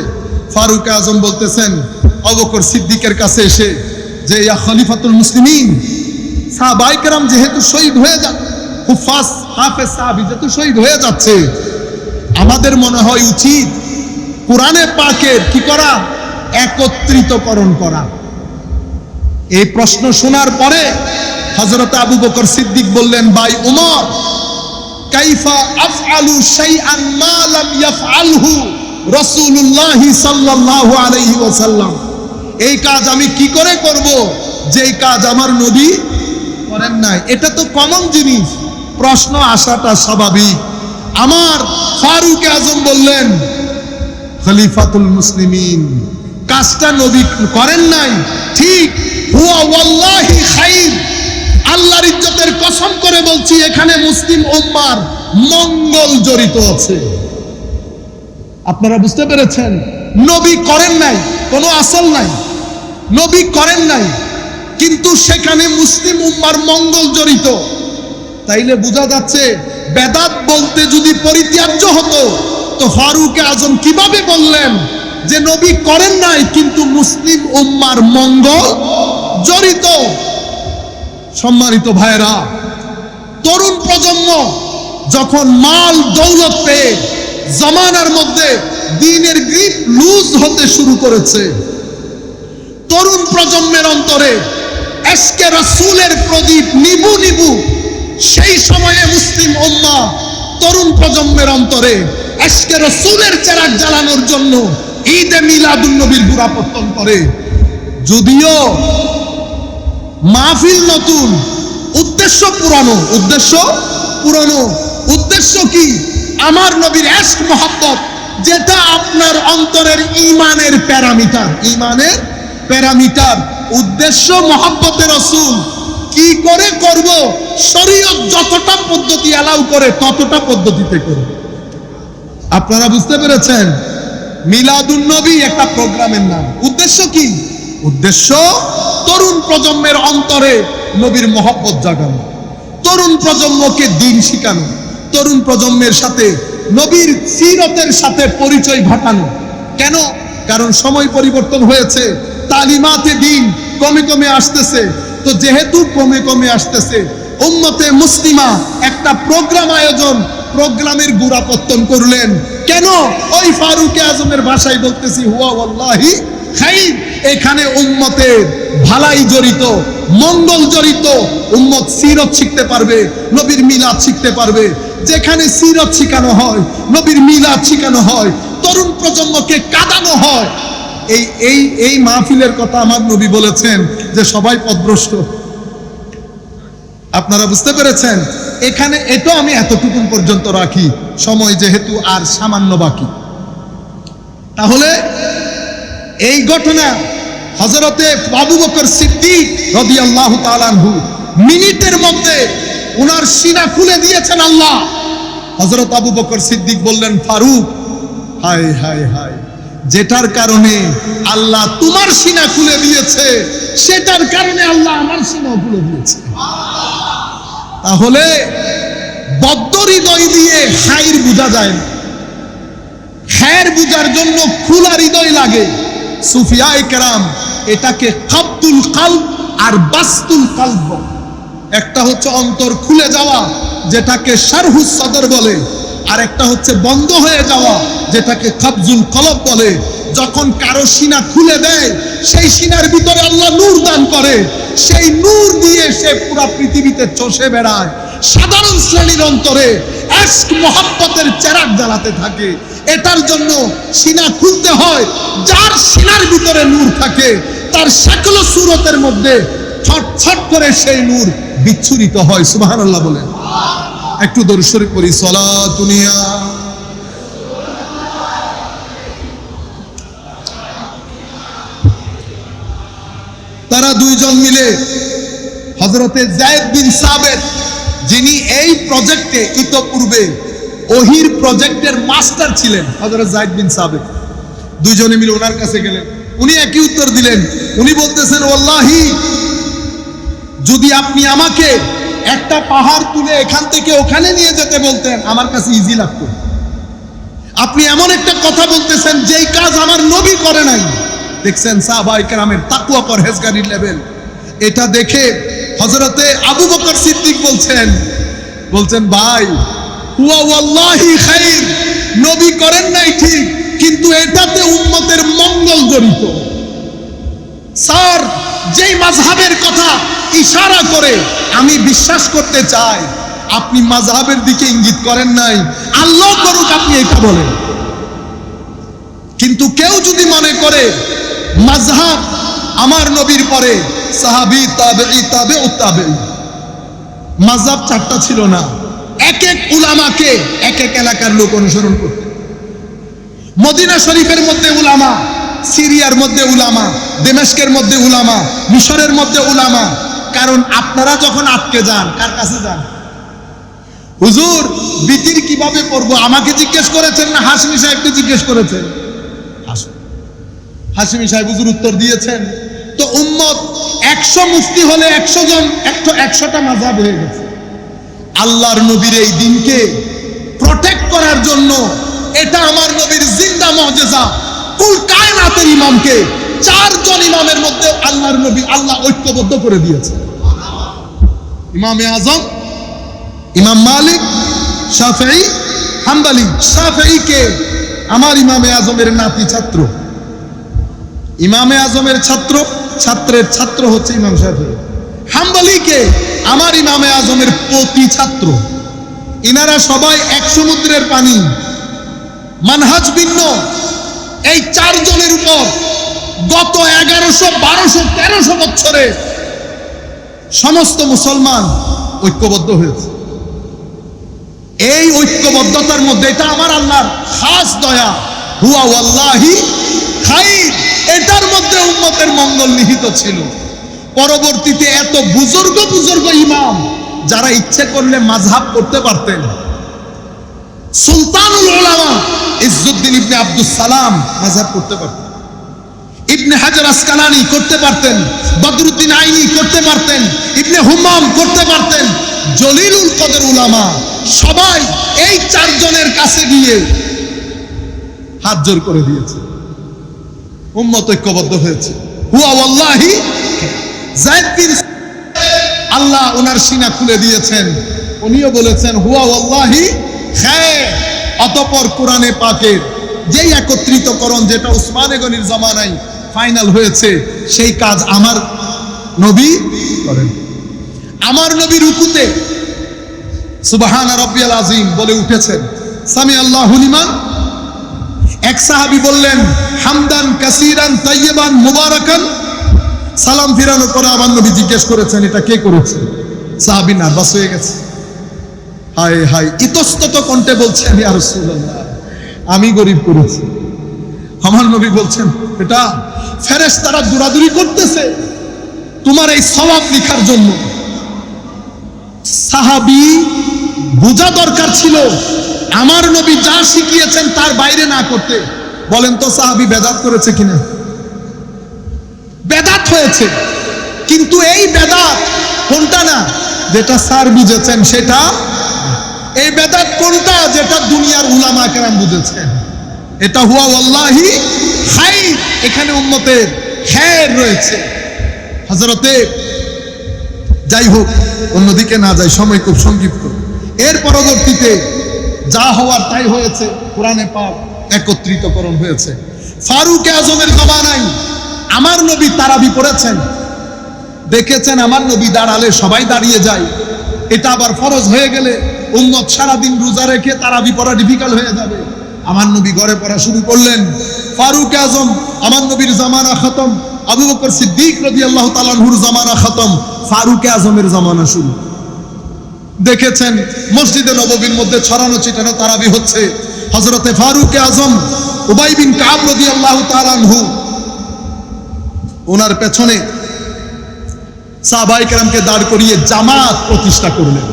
ফারুক আজম বলতেছেন আবু বকর সিদ্দিকের কাছে এসে যে, ইয়া খলিফাতুল মুসলিমিন, সাহাবায়ে কেরাম যেহেতু শহীদ হয়ে যাচ্ছে, হুফাজ হাফেজ সাহাবী যেহেতু শহীদ হয়ে যাচ্ছে, আমাদের মনে হয় উচিত কোরআনে পাকের কি করা? একত্রিতকরণ করা। এই প্রশ্ন শোনার পরে হযরত আবু বকর সিদ্দিক বললেন, ভাই উমর, কাইফা আফআলু শাইআন মা লাম ইয়াফআলহু রাসূলুল্লাহ সাল্লাল্লাহু আলাইহি ওয়াসাল্লাম। এই কাজ আমি কি করে করব যেই কাজ আমার নবী করেন নাই? এটা তো কমন জিনিস, প্রশ্ন আসাটা স্বাভাবিক। আমার ফারুক আজম বললেন, খলিফাতুল মুসলিমিন, কাজটা নবী করেন নাই ঠিক, হুয়া ওয়াল্লাহি খাইর, আল্লাহর ইজ্জতের কসম করে বলছি এখানে মুসলিম উম্মার মঙ্গল জড়িত আছে। আপনারা বুঝতে পেরেছেন? নবী করেন নাই, কোনো আসল নাই, নবী করেন নাই, কিন্তু সেখানে মুসলিম উম্মার মঙ্গল জড়িত। তাইলে বোঝা যাচ্ছে বেদাত বলতে যদি পরিত্যাজ্য হতো, তো ফারুক আজম কিভাবে বললেন যে নবী করেন নাই কিন্তু মুসলিম উম্মার মঙ্গল জড়িত? সম্মানিত ভাইরা, তরুণ প্রজন্ম যখন মাল দৌলত পেয়ে জামানার মধ্যে দ্বীনের গ্রিপ লুজ হতে শুরু করেছে, তরুণ প্রজন্মের অন্তরে এশকে রাসূলের প্রদীপ নিবু নিবু, সেই সময়ে মুসলিম উম্মাহ তরুণ প্রজন্মের অন্তরে এশকে রাসূলের চেরাগ জ্বালানোর জন্য ঈদে মিলাদুন নবীর গোড়াপত্তন করে। যদিও মাহফিল নতুন, উদ্দেশ্য পুরানো। উদ্দেশ্য কি? আমার নবীর ইশক মহব্বত, যেটা আপনার অন্তরের ঈমানের প্যারামিটার। উদ্দেশ্য মহব্বতে রাসূল। কি করে করব? শরীয়ত যতটা পদ্ধতি অ্যালাউ করে ততটা পদ্ধতিতে করব। আপনারা বুঝতে পেরেছেন? মিলাদুন নবী একটা প্রোগ্রামের নাম। উদ্দেশ্য কি? উদ্দেশ্য তরুণ প্রজন্মের অন্তরে নবীর মহব্বত জাগানো, তরুণ প্রজন্মকে দিন শিখানো, তরুণ প্রজন্মের সাথে নবীর সিরতের সাথে পরিচয় ঘটানো। কেন? কারণ সময় পরিবর্তন হয়েছে, তালিমাতে দিন কমে কমে আসতেছে। তো যেহেতু কমে কমে আসতেছে, উম্মতে মুসলিমা একটা প্রোগ্রাম আয়োজন, প্রোগ্রামের গোড়াপত্তন করলেন। কেন? ওই ফারুকে আজমের ভাষায় বলতেছি, হুয়া ওয়াল্লাহি খাইর। এখানে উম্মতের ভালাই জড়িত, মঙ্গল জড়িত। উম্মত সিরত শিখতে পারবে, নবীর মিলাদ শিখতে পারবে। যেখানে সিরত শিখানো হয়, নবীর মিলাদ শিখানো হয়, তরুণ প্রজন্মকে কাঁদানো হয়। এই মাহফিলের কথা আমার নবী বলেছেন যে সবাই পথভ্রষ্ট। আপনারা বুঝতে পেরেছেন? এখানে এটা আমি এতটুকু পর্যন্ত রাখি, সময় যেহেতু আর সামান্য বাকি। তাহলে এই ঘটনা হযরতে আবু বকর সিদ্দিক রাদিয়াল্লাহু তাআলা আনহু মিনিটের মধ্যে ওনার সিনা খুলে দিয়েছেন আল্লাহ। হযরত আবু বকর সিদ্দিক বললেন, ফারুক, হায় হায় হায়, যেটার কারণে আল্লাহ তোমার সিনা খুলে দিয়েছে, সেটার কারণে আল্লাহ আমার সিনা খুলে দিয়েছে। তাহলে বদ্ধ হৃদয় দিয়ে খায়ের বুঝা যায় না, খায়ের বুঝার জন্য খোলা হৃদয় লাগে। সুফিয়ায়ে কেরাম এটাকে কাবদুল কলব আর বাসতুল কলব, একটা হচ্ছে অন্তর খুলে যাওয়া, যেটাকে শারহুস সদর বলে, আর একটা হচ্ছে বন্ধ হয়ে যাওয়া, যেটাকে কাবজুল কলব বলে। যখন কারো সিনা খুলে দেয়, সেই সিনার ভিতরে আল্লাহ নূর দান করে, সেই নূর দিয়ে সে পুরো পৃথিবীতে চষে বেড়ায়। সাধারণ শ্রেণীর অন্তরে ইশক মুহাব্বতের চেরাগ জ্বালাতে থাকে। এটার জন্য সিনা খুলতে হয়। যার সিনার ভিতরে নূর থাকে, তার সকল সুরতের মধ্যে ছটছট করে সেই নূর বিচ্ছুরিত হয়। সুবহানাল্লাহ বলেন। একটু দরুদ শরীফ পড়ি। সালাতুনিয়া তারা দুইজন মিলে হযরতে যায়েদ বিন সাবিত, যিনি এই প্রজেক্টে ইতোপূর্বে ওহির প্রজেক্টের মাস্টার ছিলেন, হযরত যায়েদ বিন সাবিত, দুইজনে মিলে ওনার কাছে গেলেন। উনি একই উত্তর দিলেন। উনি বলতেছেন, ওয়াল্লাহি, যদি আপনি আমাকে একটা পাহাড় তুলে এখান থেকে ওখানে নিয়ে যেতে বলতেন, আমার কাছে ইজি লাগতো। আপনি এমন একটা কথা বলতেছেন যেই কাজ আমার নবী করে নাই। দেখছেন সাহাবায়ে কেরামের তাকওয়া পরহেজগারির লেভেল। এটা দেখে হযরতে আবু বকর সিদ্দিক বলছেন ভাই, হুয়া ওয়াল্লাহি খাইর, নবী করেন নাই ঠিক, কিন্তু এটাতে উম্মতের মঙ্গল জড়িত। স্যার, যেই মাযহাবের কথা ইশারা করে আমি বিশ্বাস করতে চাই, আপনি মাযহাবের দিকে ইঙ্গিত করেন নাই। আল্লাহ করুক আপনি এটা বলেন। কিন্তু কেউ যদি মনে করে মাযহাব আমার নবীর পরে সাহাবী, তাবেঈ, তাবেউত তাবেঈ, মাযহাব চারটা ছিল না। এক এক উলামাকে এক এক এলাকার লোক অনুসরণ করত। মদিনা শরীফের মধ্যে উলামা, সিরিয়ার মধ্যে উলামা, দামেস্কের মধ্যে উলামা, মিশরের মধ্যে উলামা। কারণ আপনারা যখন আটকে যান, কার কাছে যান? হুজুর, বিতির কিভাবে পড়বো আমাকে জিজ্ঞেস করেছেন না হাশমি সাহেবকে জিজ্ঞেস করেছেন? হাশমি সাহেব হুজুর উত্তর দিয়েছেন। তো উম্মত 100 মুফতি হলে 100 জন, 100টা মাযহাব হয়ে গেছে। আল্লাহর নবীর এই দিনকে প্রটেক্ট করার জন্য, এটা আমার নবীর জিন্দা মুজিজা। কুল কায়নাতের ইমামকে 4 জন ইমামের মধ্যে আল্লাহর নবী আল্লাহ ঐক্যবদ্ধ করে দিয়েছে। ইমামে আজম, ইমাম মালিক, শাফেঈ, হাম্বলি। শাফেঈকে আমার ইমামে আজমের নাতি ছাত্র, ইমামে আজমের ছাত্র, ছাত্রের ছাত্র হচ্ছে ইমাম শাফেঈ। হাম্বলিকে আমার ইমামে আজমের পতি ছাত্র। ইনারা সবাই এক সমুদ্রের পানি, মানহাজ ভিন্ন। এই 4 জনের উপর গত 1100, 1200, 1300 বছরে সমস্ত মুসলমান ঐক্যবদ্ধ হয়েছে। এই ঐক্যবদ্ধতার মধ্যে এটা আমার আল্লাহর খাস দয়া। হুয়া ওয়াল্লাহি খাইর, এটার মধ্যে উম্মতের মঙ্গল নিহিত ছিল। পরবর্তীতে এত বুজুর্গ ইমাম, যারা ইচ্ছে করলে মাযহাব করতে পারতেন, সুলতানুল উলামা ইজ্জুদ্দিন ইবনে আব্দুস সালাম মাযহাব করতে পারতেন, ইবনে হাজার আসকালানি করতে পারতেন, বদরুদ্দিন আইনি করতে পারতেন, ইবনে হুমাম করতে পারতেন, জলিলুল কদর উলামা সবাই এই চারজনের কাছে গিয়ে হাত জোর করে দিয়েছে, উম্মত ঐক্যবদ্ধ হয়েছে। হুয়া ওয়াল্লাহি যায়েদ বিন আল্লাহ ওনার সিনা খুলে দিয়েছেন, উনিও বলেছেন হুয়া ওয়াল্লাহি খায়র। অতঃপর কোরআনে পাকের যেই একত্রিতকরণ যেটা উসমানে গনির জামানায় ফাইনাল হয়েছে, সেই কাজ আমার নবী করেন। আমার নবী রুকুতে সুবহান রাব্বিয়াল আযীম বলে উঠেছেন, সামি আল্লাহু লিমান। এক সাহাবী বললেন হামদান কাসীরান তাইয়িবান মুবারাকান। সালাম ফিরানোর পরে আমার নবী জিজ্ঞেস করেছেন এটা কে করেছে? সাহাবী নার্ভাস হয়ে গেছে, হায় হায় ইতস্তত কণ্ঠে বলছেন ইয়া রাসূলুল্লাহ আমি গরিব করেছি। আমার নবী বলছেন এটা ফেরেশতারা দৌড়াদৌড়ি করতেছে তোমার এই সওয়াব লিখার জন্য। সাহাবী বোঝা দরকার ছিল আমার নবী যা শিখিয়েছেন তার বাইরে না করতে। বলেন তো সাহাবী বেদাত করেছে কিনা? বেদাত হয়েছে, কিন্তু এই বেদাত কোনটা না যেটা স্যার বুঝেছেন সেটা, এই বেদাত কোনটা যেটা দুনিয়ার উলামা কেরাম বুঝেছেন, এটা হুয়া ওয়াল্লাহি খায়র। এখানে উম্মতের খায়র রয়েছে। হযরতে যাই হোক অন্যদিকে না যাই, সময় খুব সংক্ষিপ্ত। এর পরবর্তীতে যা হওয়ার তাই হয়েছে, কোরআনে পাক একত্রিতকরণ হয়েছে। ফারুক আজমের জমানায় আমার নবী তারাবি পড়েছেন, দেখেছেন আমার নবী দাঁড়ালে সবাই দাঁড়িয়ে যায়, এটা আবার ফরজ হয়ে গেলে উম্মত সারাদিন রোজা রেখে তারাবি পড়া ডিফিকাল্ট হয়ে যাবে। আমার নবী ঘরে পড়া শুরু করলেন। ফারুক আজম আমার নবীর জামানা খতম, আবু বকর সিদ্দিক রাদিয়াল্লাহু তাআলা আনহুর জামানা খতম, ফারুক আজমের জামানা শুরু। দেখেছেন মসজিদে নববীর মধ্যে ছড়ানো ছিটানো তারাবি হচ্ছে। হযরতে ফারুক আজম উবাই বিন কাব রাদিয়াল্লাহু তাআলা আনহু ওনার পেছনে সাহাবায়ে কেরামকে দাঁড় করিয়ে জামাত প্রতিষ্ঠা করলেন,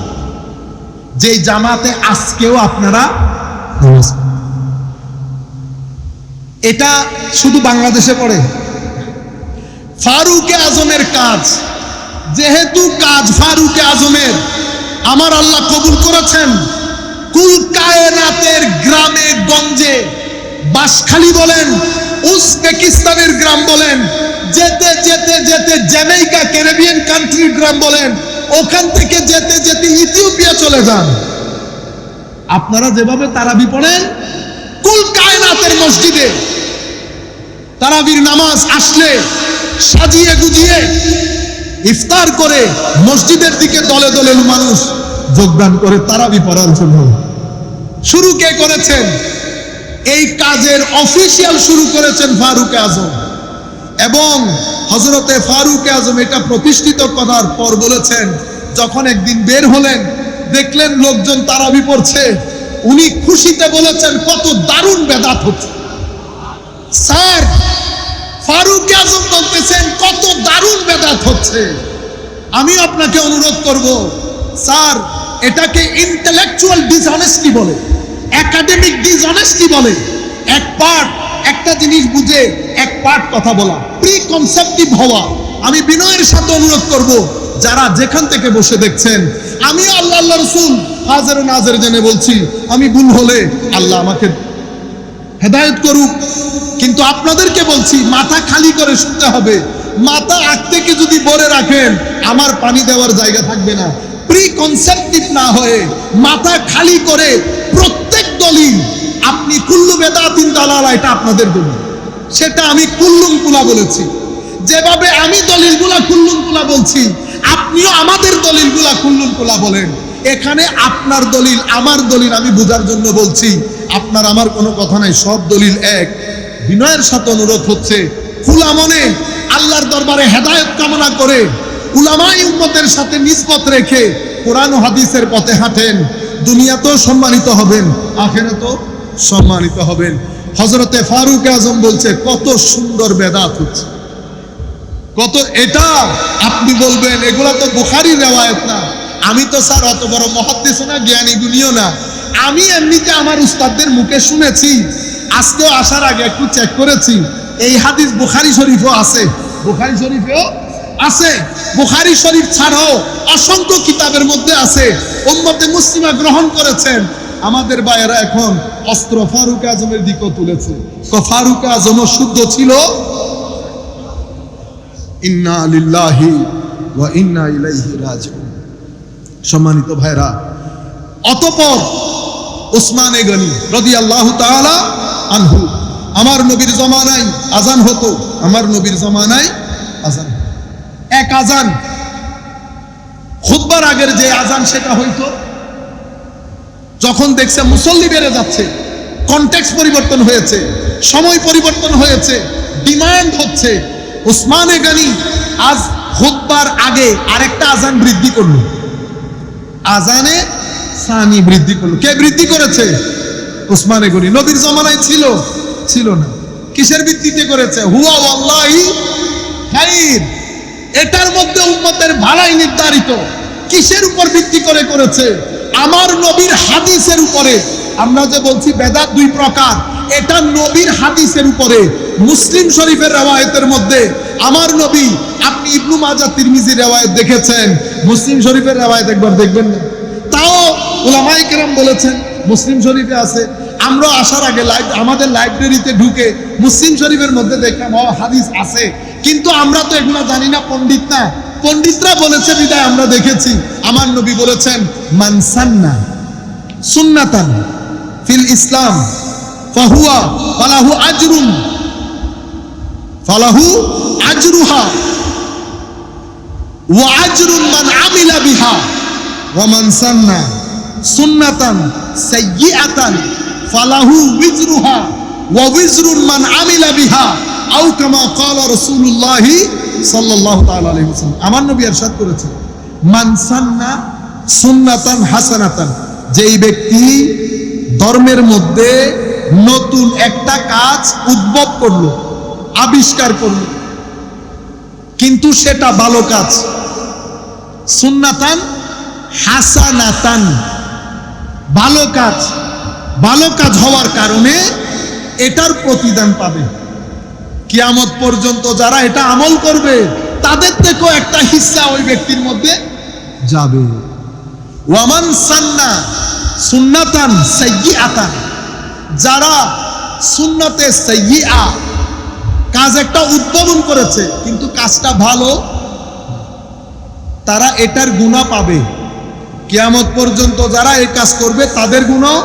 যেই জামাতে আজকেও আপনারা, এটা শুধু বাংলাদেশে পড়ে। ফারুক আজমের কাজ, যেহেতু কাজ ফারুক আজমের, আমার আল্লাহ কবুল করেছেন। কুল কায়নাতের গ্রামে গঞ্জে, বাঁশখালী বলেন, উজবেকিস্তানের গ্রাম বলেন, যেতে যেতে যেতে জ্যামাইকা ক্যারিবিয়ান কান্ট্রির গ্রাম বলেন, ওখান থেকে যেতে যেতে ইথিওপিয়া চলে যান। আপনারা যেভাবে তারাবি পড়েন, কুল কায়নাতের মসজিদে তারাবির নামাজ আসলে সাজিয়ে গুজিয়ে ইফতার করে মসজিদের দিকে দলে দলে মানুষ যোগদান করে তারাবি পড়ার জন্য। শুরু কে করেছেন? এই কাজের অফিসিয়াল শুরু করেছেন ফারুক আজম। এবং হযরতে ফারুক আজম এটা প্রতিষ্ঠিত করার পর বলেছেন, যখন একদিন বের হলেন দেখলেন লোকজন তারাবি পড়ছে, উনি খুশিতে বলেছেন কত দারুণ বেদাত হচ্ছে। স্যার ফারুক আজম বলতেছেন কত দারুণ বেদাত হচ্ছে। আমি আপনাকে অনুরোধ করব, স্যার এটাকে ইন্টেলেকচুয়াল ডিসঅনেস্টি বলে, একাডেমিক ডিসঅনেস্টি বলে। এক পার্ট একটা জিনিস বুঝে এক পার্ট কথা বলা, প্রি কনসেপটিভ হওয়া। আমি বিনয়ের সাথে অনুরোধ করব, যারা যেখান থেকে বসে দেখছেন, আমি আল্লাহ রাসূল হাজির ও নাজির জেনে বলছি, আমি ভুল হলে আল্লাহ আমাকে হেদায়েত করুক। কিন্তু আপনাদেরকে বলছি মাথা খালি করে শুনতে হবে। মাথা আগ থেকে যদি ভরে রাখেন আমার পানি দেওয়ার জায়গা থাকবে না। প্রি কনসেপটিভ না হয়ে মাথা খালি করে প্রত্যেক দলিল আপনি কুল্লু বেদাতিন দালালা, এটা আপনাদের দলিল, সেটা আমি কুল্লুম কুলা বলেছি। যেভাবে আমি দলিলগুলা কুল্লুম কুলা বলছি, আপনিও আমাদের দলিলগুলা কুল্লুম কুলা বলেন। এখানে আপনার দলিল আমার দলিল আমি বোঝার জন্য বলছি, আপনার আমার কোনো কথা নাই, সব দলিল এক। বিনয়ের সাথে অনুরোধ হচ্ছে, খোলা মনে আল্লাহর দরবারে হেদায়েত কামনা করে উলামায়ে উম্মতের সাথে নিসবত রেখে কোরআন ও হাদিসের পথে হাঁটেন, দুনিয়াতেও সম্মানিত হবেন, আখিরাতেও সম্মানিত হবেন। হযরতে ফারুক আজম বলছে কত সুন্দর বেদাত হচ্ছে, কত। এটা আপনি বলবেন এগুলা তো বুখারীর রিওয়ায়াত না। আমি তো স্যার অত বড় মুহাদ্দিস না, জ্ঞানী গুণীও না, আমি এমনিতে আমার উস্তাদদের মুখে শুনেছি, আজকেও আসার আগে একটু চেক করেছি, এই হাদিস বুখারী শরীফেও আছে, বুখারী শরীফেও আছে, বুখারী শরীফ ছাড়াও অসংখ্য কিতাবের মধ্যে আছে, উম্মতে মুসলিমা গ্রহণ করেছেন। আমাদের ভাইয়েরা এখন অস্ত্র ফারুক আজমের দিকে তুলেছে। ফারুক আজমও শুদ্ধ ছিল। ইন্না লিল্লাহি ওয়া ইন্না ইলাইহি রাজিউন। সম্মানিত ভাইরা, অতঃপর উসমানে গনি রাদিয়াল্লাহু তাআলা আনহু, আমার নবীর জামানায় আজান হতো, আমার নবীর জামানায় আজান, এক আজান, খুতবার আগের যে আজান সেটা হইতো। যখন দেখছে মুসল্লি বেড়ে যাচ্ছে, কনটেক্সট পরিবর্তন হয়েছে, সময় পরিবর্তন হয়েছে, ডিমান্ড হচ্ছে, উসমানে গনি আজ খুতবার আগে আরেকটা আজান বৃদ্ধি করলো, আজানে সানি বৃদ্ধি করলো। কে বৃদ্ধি করেছে? উসমানে গনি। নবীর জামানায় ছিল? ছিল না। কিসের ভিত্তিতে করেছে? হুয়া ওয়াল্লাহি খাইর, এটার মধ্যে উম্মতের ভালাই নির্ধারিত। কিসের উপর ভিত্তি করে করেছে? আমার নবীর হাদিসের উপরে। আমরা যে বলছি বেদাত দুই প্রকার, এটা নবীর হাদিসের উপরে। মুসলিম শরীফের রওয়ায়াতের মধ্যে আমার নবী, আপনি ইবনু মাজাহ তিরমিজির রওয়ায়াত দেখেছেন, মুসলিম শরীফের রওয়ায়াত একবার দেখবেন না, তাও উলামায়ে কেরাম বলেছেন মুসলিম শরীফে আছে। আমরা আসার আগে আমাদের লাইব্রেরিতে ঢুকে মুসলিম শরীফের মধ্যে দেখলাম হাদিস আছে, কিন্তু আমরা তো এগুলো জানি না, পণ্ডিত না, পণ্ডিতরা বলেছে বিদায় আমরা দেখেছি। আমার নবী বলেছেন, মান সান্না সুন্নাতান ফিল ইসলাম ফাহুয়া ফালাহু আজরুন ফালাহু আজরুহা ওয়া আজরুন মান আমিলা বিহা ওয়া মান সান্না সুন্নাতান সাইয়্যাতান ফালাহু উজরুহা ওয়া উজরুন মান আমিলা বিহা আও কামা ক্বালা রাসূলুল্লাহ সাল্লাল্লাহু তাআলা আলাইহি ওয়াসাল্লাম। আমার নবী ইরশাদ করেছেন, মান সান্না সুন্নাতান হাসানাতান, যেই ব্যক্তি ধর্মের মধ্যে নতুন একটা কাজ উদ্ভব করলো, আবিষ্কার করলো, কিন্তু সেটা ভালো কাজ, সুন্নাতান হাসানাতান, ভালো কাজ, ভালো কাজ হওয়ার কারণে এটার প্রতিদান পাবে। কিয়ামত পর্যন্ত যারা এটা আমল করবে তাদের থেকেও একটা হিস্সা ওই ব্যক্তির মধ্যে যাবে। ওয়ামান সান্না সুন্নাতান সাইয়্যাতান, যারা সুন্নতে সাইয়্যা কাজ একটা উদ্ভাবন করেছে কিন্তু কাজটা ভালো, তারা এটার গুনাহ পাবে। কিয়ামত পর্যন্ত যারা এই কাজ করবে তাদের গুনাহ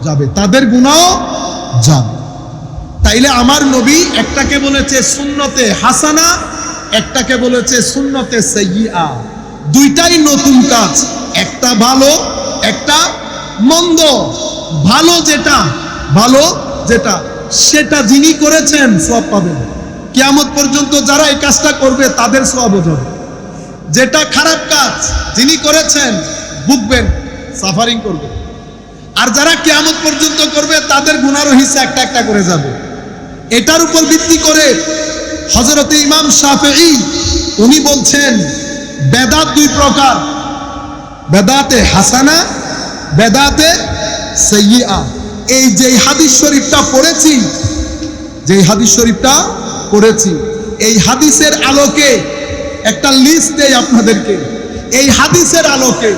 যাবে, তাদের গুনাহ যাবে। তাইলে আমার নবী একটাকে বলেছে সুন্নতে হাসানা, একটাকে বলেছে সুন্নতে সাইয়্যা, দুইটাই নতুন কাজ, একটা ভালো একটা মন্দ। ভালো যেটা সেটা যিনি করেছেন সওয়াব পাবেন। কিয়ামত পর্যন্ত যারা এই কাজটা করবে তাদের সওয়াবও যাবে। যেটা খারাপ কাজ যিনি করেছেন ভুগবেন, সাফারিং করবেন। আর যারা কিয়ামত পর্যন্ত করবে তাদের গুনাহর হিস্সা একটা একটা করে যাবে। এটার উপর ভিত্তি করে হযরত ইমাম শাফিঈ উনি বলছেন বেদাত দুই প্রকার, বেদাতে হাসানা, বেদাতে সাইয়্যা। এই যে হাদিস শরীফটা পড়েছি, এই হাদিসের আলোকে একটা লিস্ট দেই আপনাদেরকে। এই হাদিসের আলোকে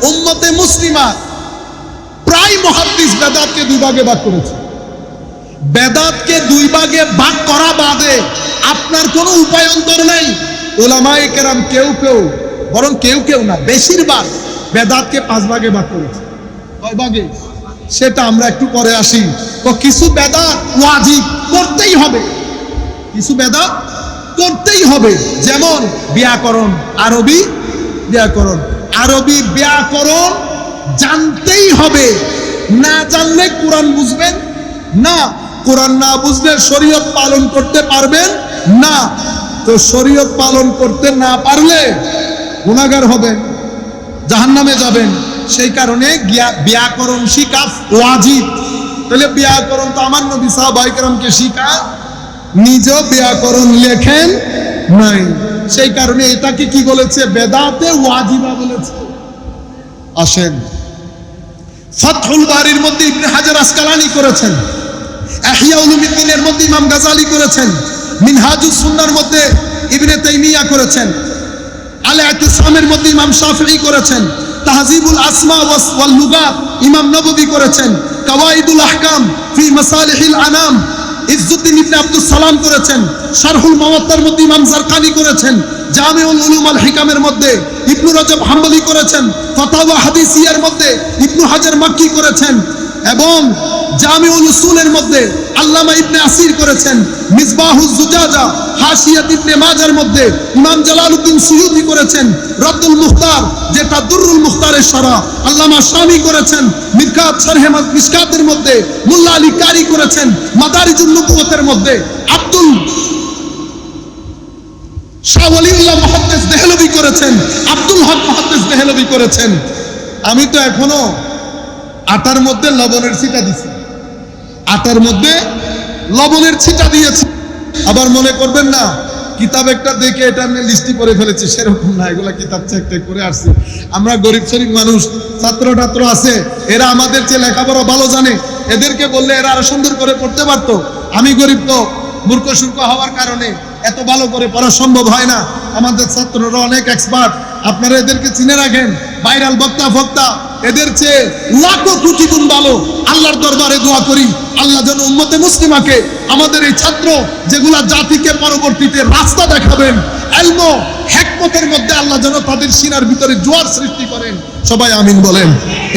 উম্মতে মুসলিমা প্রায় মুহাদ্দিস বেদাতকে দুই ভাগে ভাগ করেছে। বেদাতকে দুই ভাগে ভাগ করা বাদে আপনার কোনো উপায়ন্তর নাই। উলামায়ে কেরাম কেউ কেউ না, বেশিরভাগ বেদাতকে 5 ভাগে ভাগ করেছে। কয় ভাগে সেটা আমরা একটু পরে আসি। তো কিছু বেদাত ওয়াজিব করতেই হবে, কিছু বেদাত করতেই হবে, যেমন ব্যাকরণ, আরবি ব্যাকরণ জানতেই হবে। না জানলে কোরআন বুঝবেন না, কোরআন না বুঝলে শরীয়ত পালন করতে পারবেন না। তো শরীয়ত পালন করতে না পারলে গুনাহগার হবেন, জাহান্নামে যাবেন। সেই কারণে ব্যাকরণ শিখা ওয়াজিব। তাহলে ব্যাকরণ তো আমার নবী সাহাবায়ে কেরামকে শিখা, নিজেও ব্যাকরণ লেখেন নাই। সেই কারণে এটাকে কি বলেছে? বেদাতে ওয়াজিবা বলেছে। আসেন ফাতহুল বারির মধ্যে ইবনে হাজার আসকালানি করেছেন, ইহয়া উলুমিদ্দিনের মধ্যে ইমাম গাজালি করেছেন, মিনহাজুস সুন্নাহর মধ্যে ইবনে তাইমিয়া করেছেন, আল ইতিসামের মধ্যে ইমাম শাফিঈ করেছেন, তাহজিবুল আসমা ওয়াল লুগাত ইমাম নববী করেছেন, কাওয়াইদুল আহকাম ফি মাসালিহিল আনাম ইজ্জুদ্দিন ইবনে আব্দুস সালাম করেছেন, শারহুল মুওয়াত্তার মধ্যে ইমাম জারকানি করেছেন, জামিউল উলুম আল হিকামের মধ্যে ইবনু রজব হাম্বলি করেছেন, ফাতাওয়া হাদিসিয়ার মধ্যে ইবনু হাজার মাক্কি করেছেন, এবং জামিউল উসুলের মধ্যে আল্লামা ইবনে আসির করেছেন, মিসবাহুজ জুজাজা হাশিয়াত ইবনে মাজার মধ্যে ইমাম জালালউদ্দিন সুয়ুতি করেছেন, রদ্দুল মুখতার যেটা দুররুল মুখতারের শরহ আল্লামা শামি করেছেন, মিরকাত শরহে মিশকাতের মধ্যে মুল্লা আলী কারি করেছেন, মাদারিজুন নুবুওয়াতের মধ্যে আব্দুল শাহ ওয়ালিউল্লাহ মুহাদ্দিস দেহলভী করেছেন, আব্দুল হক মুহাদ্দিস দেহলভী করেছেন। আমি তো এখনো আটার মধ্যে লবণের ছিটা দিছি, আটার মধ্যে লবণের ছিটা দিয়েছি। আবার মনে করবেন না কিতাব একটা দেখে এটা আমি লিস্টি করে ফেলেছি, সেরকম না, এগুলা কিতাব চেক করে আসছি। আমরা গরিব শরীফ মানুষ, ছাত্র আছে, এরা আমাদের চেয়ে লেখাপড়া ভালো জানে, এদেরকে বললে এরা আরো সুন্দর করে পড়তে পারতো। আমি গরিব তো মূর্খ সূর্খ হওয়ার কারণে এত ভালো করে পড়া সম্ভব হয় না। আমাদের ছাত্ররা অনেক এক্সপার্ট, আপনারা এদেরকে চিনে রাখেন, ভাইরাল বক্তা ফক্তা, এদের চেয়ে লাখো কোটি গুণ ভালো। আল্লাহর দরবারে দোয়া করি আল্লাহ যেন উম্মতে মুসলিমাকে, আমাদের এই ছাত্র যেগুলা জাতিকে পরবর্তীতে রাস্তা দেখাবেন, ইলম হিকমতের মধ্যে আল্লাহ যেন তাদের সিনার ভিতরে জোয়ার সৃষ্টি করেন। সবাই আমিন বলেন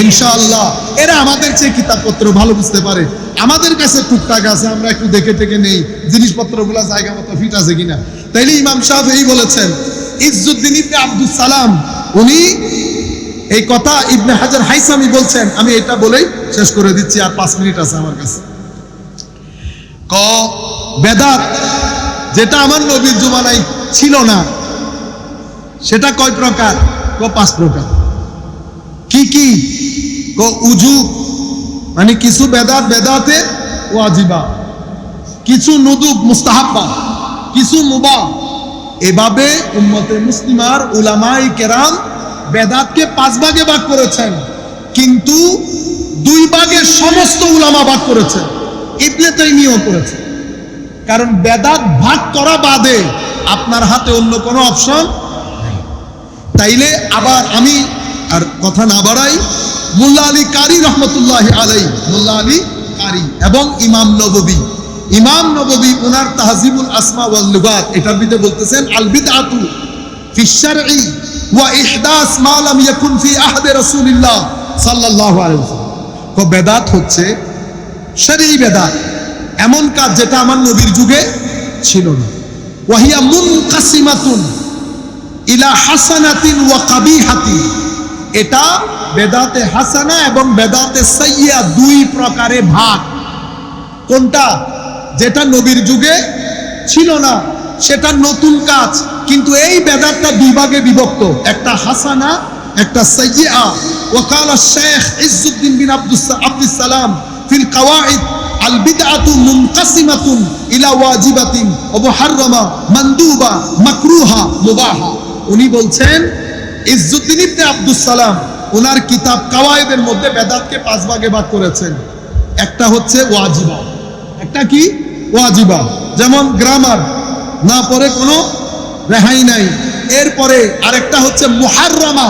ইনশাআল্লাহ। এরা আমাদের চেয়ে কিতাবপত্র ভালো বুঝতে পারে, আমাদের কাছে টুকটাক আছে, আমরা একটু দেখে টেকে নেই জিনিসপত্রগুলো জায়গা মতো ফিট আছে কিনা। তাইলে ইমাম শাফিঈ বলেছেন, ইজ্জুদ্দিন ইবনে আব্দুস সালাম উনি এই কথা ইবনে হাজার হাইসামি বলছেন। আমি এটা বলেই শেষ করে দিচ্ছি, আর 5 মিনিট আছে আমার কাছে। বেদাত যেটা আমার নবীর জমানায় ছিল না, সেটা কয় প্রকার? 5 প্রকার। কি কি? উজুব, মানে কিছু বেদাত বেদাতে ওয়াজিবা, কিছু নুদুব মুস্তাহাব্বা, কিছু মুবাহ। এভাবে উম্মতে মুসলিমার উলামায়ে কেরাম বেদাতকে 5 ভাগে ভাগ করেছেন, কিন্তু 2 ভাগে সমস্ত উলামা ভাগ করেছেন, ইবনে তাইমিয়াও করেছেন। কারণ বেদাত ভাগ করা বাদে আপনার হাতে অন্য কোনো অপশন নেই। তাইলে আবার আমি আর কথা না বাড়াই, মুল্লা আলী কারি রহমতুল্লাহি আলাইহি, মুল্লা আলী কারি এবং ইমাম নববী ওনার তাহজিবুল আসমা ওয়াল লুগাত এটার ভিতরে বলতেছেন, আল বিদআতু ফি শারঈ ওয়া ইহদাস মা লাম ইয়াকুন ফি আহদে রাসূলিল্লাহ সাল্লাল্লাহু আলাইহি ওয়াসাল্লাম। বেদাত হচ্ছে শরঈ বেদাত, এমন কাজ যেটা আমার নবীর যুগে ছিল না। ওয়া হিয়া মুনকাসিমাতুন ইলা হাসানাতিন ওয়া কাবিহাতিন, এটা বেদাতে হাসানা এবং বেদাতে সাইয়্যা 2 প্রকারে ভাগ। কোনটা? যেটা নবীর যুগে ছিল না, সেটা নতুন কাজ, কিন্তু এই বেদাতটা 2 ভাগে বিভক্ত, একটা হাসানা একটা সাইয়্যা। ওয়াকালা শেখ ইজ্জুদ্দিন বিন আব্দুস সালাম ফিল কাওয়াইদ আল বিদআতু মুনকাসিমাতুন ইলা ওয়াজিবাতিন ওয়া মুহাররামা মানদুবা মাকরুহা মুবাহা। উনি বলছেন, ইজ্জুদ্দিন ইবনে আব্দুস সালাম ওনার কিতাব কাওয়াইদের মধ্যে বেদাতকে 5 ভাগে ভাগ করেছেন। একটা হচ্ছে ওয়াজিবা, একটা কি? ওয়াজিবা, যেমন গ্রামার না পড়ে কোনো রেহাই নাই। এরপরে আরেকটা হচ্ছে মুহাররামা,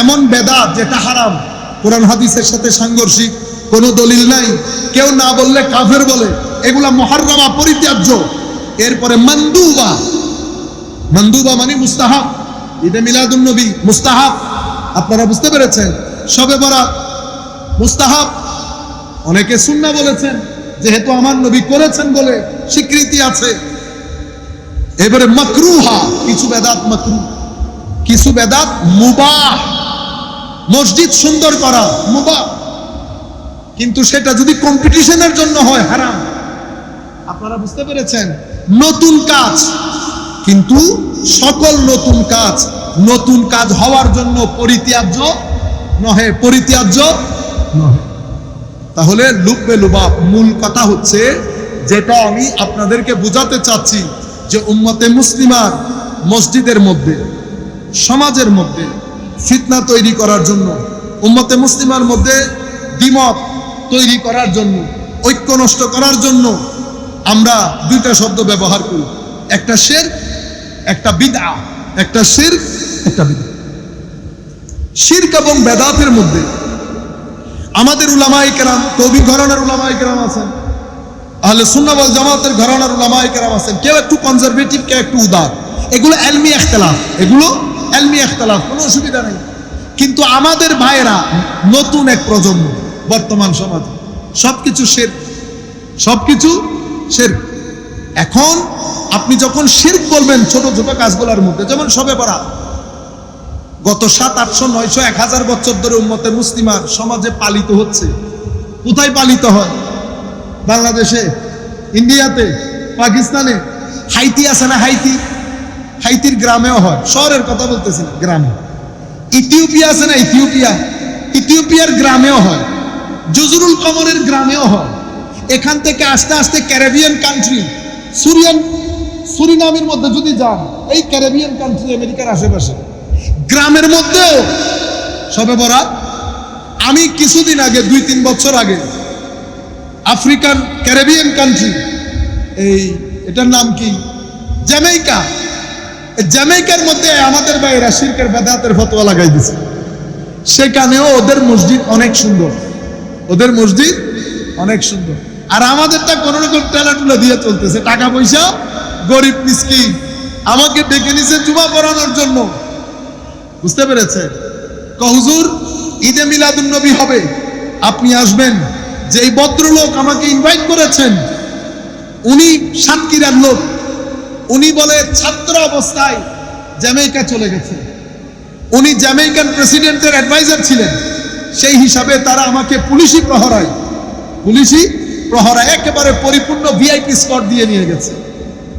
এমন বেদাত যেটা হারাম, কোরআন হাদিসের সাথে সাংঘর্ষিক, কোনো দলিল নাই, কেউ না বললে কাফের বলে, এগুলা মুহাররামা, পরিত্যাজ্য। এরপরে মানদুবা, মানদুবা মানে মুস্তাহাব, ঈদে মিলাদুন নবী মুস্তাহাব, আপনারা বুঝতে পেরেছেন। শবে বরাত মুস্তাহাব, অনেকে সুন্নাহ বলেছেন, যেহেতু আমার নবী করেছেন বলে স্বীকৃতি আছে। এবারে মাকরুহা, কিছু বেদাত মাকরুহ, কিছু বেদাত মুবাহ, মসজিদ সুন্দর করা মুবাহ, কিন্তু সেটা যদি কম্পিটিশনের জন্য হয় হারাম। আপনারা বুঝতে পেরেছেন। নতুন কাজ, কিন্তু সকল নতুন কাজ হওয়ার জন্য পরিত্যাজ্য নহে, তাহলে লুব্বে লুবাব, মূল কথা হচ্ছে যেটা আমি আপনাদেরকে বোঝাতে চাচ্ছি, যে উম্মতে মুসলিমার মসজিদের মধ্যে, সমাজের মধ্যে ফিতনা তৈরি করার জন্য, উম্মতে মুসলিমার মধ্যে দ্বিমত তৈরি করার জন্য, ঐক্য নষ্ট করার জন্য আমরা দুইটা শব্দ ব্যবহার করি, একটা শিরক, একটা বিদআ। একটা শিরক, একটা বিদআ। শিরক এবং বেদাতের মধ্যে আমাদের উলামায়ে কেরাম, কবি ঘরানার উলামায়ে কেরাম আছেন, আহলে সুন্নাহ ওয়াল জামাতের ঘরানার উলামায়ে কেরাম আছেন, কেউ একটু কনজারভেটিভ, কেউ একটু উদার। এগুলো ইলমি ইখতিলাফ, এগুলো ইলমি ইখতিলাফ, কোনো অসুবিধা নেই। কিন্তু আমাদের ভাইয়েরা নতুন এক প্রজন্ম, বর্তমান সমাজে সবকিছু শিরক, সবকিছু শিরক। এখন আপনি যখন শিরক বলবেন ছোট ছোট কাজগুলোর মধ্যে, যেমন শবে বরাত, গত 700, 800, 900, 1000 বছর ধরে উম্মতে মুসলিমার সমাজে পালিত হচ্ছে। কোথায় পালিত হয়? বাংলাদেশে, ইন্ডিয়াতে, পাকিস্তানে, হাইতি আছে না, হাইতি, হাইতির গ্রামেও হয়, শহরের কথা বলতেছি না, গ্রামে। ইথিওপিয়া আছে না, ইথিওপিয়া, ইথিওপিয়ার গ্রামেও হয়, জজরুল কমরের গ্রামেও হয়। এখান থেকে আস্তে আস্তে ক্যারিবিয়ান কান্ট্রি, সুরিনামের মধ্যে যদি যান, এই ক্যারিবিয়ান কান্ট্রি আমেরিকার আশেপাশে গ্রামের মধ্যেও শবে বরাত। আমি কিছুদিন আগে, 2-3 বছর আগে, আফ্রিকান ক্যারিবিয়ান কান্ট্রি, এটার নাম কি, জ্যামাইকা, জ্যামাইকার মধ্যে আমাদের ভাইয়েরা শিরকের বেদাতের ফতোয়া লাগাই দিছে। সেখানেও ওদের মসজিদ অনেক সুন্দর, ওদের মসজিদ অনেক সুন্দর। আর আমাদেরটা কোন রকম টেলাটুলা দিয়ে চলতেছে, টাকা পয়সা, গরিব মিসকিন। আমাকে ডেকে নিছে জুমা পড়ানোর জন্য, বুঝতে পেরেছে? হুজুর, ঈদে মিলাদুন নবী হবে, আপনি আসবেন। যেই ভদ্রলোক আমাকে ইনভাইট করেছেন, উনি সাতক্ষীরার লোক। উনি বলে ছাত্র অবস্থায় জ্যামাইকা চলে গেছে, উনি জ্যামাইকান প্রেসিডেন্টের অ্যাডভাইজার ছিলেন। সেই হিসাবে তারা আমাকে পুলিশি প্রহরায়, একেবারে পরিপূর্ণ ভিআইপি স্পট দিয়ে নিয়ে গেছে।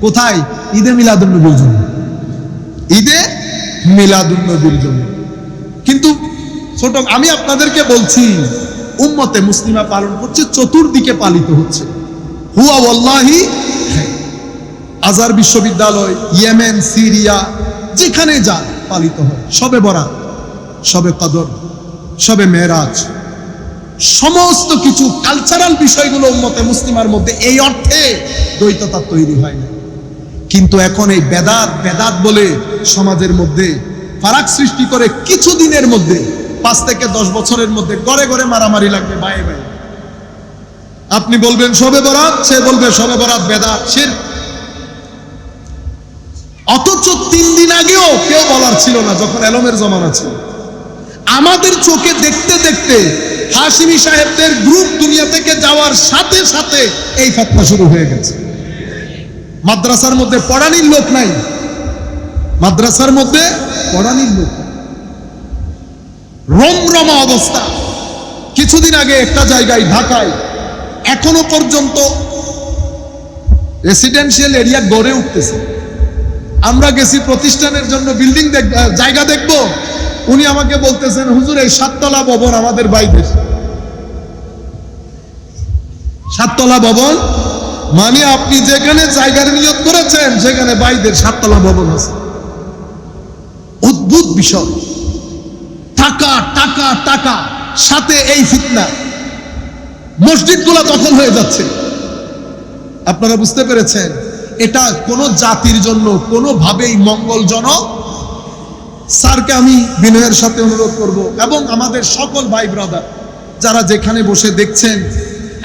কোথায়? ঈদে মিলাদুন নবীর জন্য, ঈদে মিলাদুন নবীর জন্য। কিন্তু ছোট, আমি আপনাদেরকে বলছি, উম্মতে মুসলিমা পালন করছে, চতুর্দিকে পালিত হচ্ছে। হুয়া ওয়াল্লাহি, আজহার বিশ্ববিদ্যালয়, ইয়েমেন, সিরিয়া, যেখানে যান পালিত হয়। শবে বরাত, শবে কদর, শবে মেরাজ, সমস্ত কিছু কালচারাল বিষয়গুলো উম্মতে মুসলিমার মধ্যে এই অর্থে দ্বৈততা তৈরি হয় না। কিন্তু এখন এই বেদাত বলে সমাজের মধ্যে ফারাক সৃষ্টি করে কিছুদিনের মধ্যে, 5 থেকে 10 বছরের মধ্যে গড়ে গড়ে মারামারি লাগবে, ভাই ভাই। আপনি বলবেন শবে বরাত, সে বলবে শবে বরাত বেদাত, শিরক। অথচ 3 দিন আগেও কেউ বলার ছিল না, যখন এলমের জমানা ছিল। আমাদের চোখে দেখতে দেখতে হাশিমি সাহেবদের গ্রুপ দুনিয়া থেকে যাওয়ার সাথে সাথে এই ফতোয়া শুরু হয়ে গেছে। মাদ্রাসার মধ্যে পড়ানির লোক নাই, মাদ্রাসার মধ্যে পড়ানির লোক, রমরমা অবস্থা। কিছুদিন আগে একটা জায়গায় ঢাকায় এখনো পর্যন্ত রেসিডেন্সিয়াল এরিয়া গড়ে উঠতেছে। আমরা গেছি প্রতিষ্ঠানের জন্য, বিল্ডিং জায়গা দেখব, উনি আমাকে বলতেছেন, হুজুর এই 7 তলা ভবন আমাদের বাইদের। 7 তলা ভবন মানে আপনি যেখানে জায়গার নিয়ত করেছেন সেখানে বাইদের 7 তলা ভবন আছে। অদ্ভুত বিষয়, টাকা টাকা টাকা, সাথে এই ফিতনা, মসজিদগুলো দখল হয়ে যাচ্ছে। আপনারা বুঝতে পেরেছেন? এটা কোন জাতির জন্য কোনোভাবেই মঙ্গলজনক। স্যারকে আমি বিনয়ের সাথে অনুরোধ করব, এবং আমাদের সকল ভাই ব্রাদার যারা যেখানে বসে দেখছেন,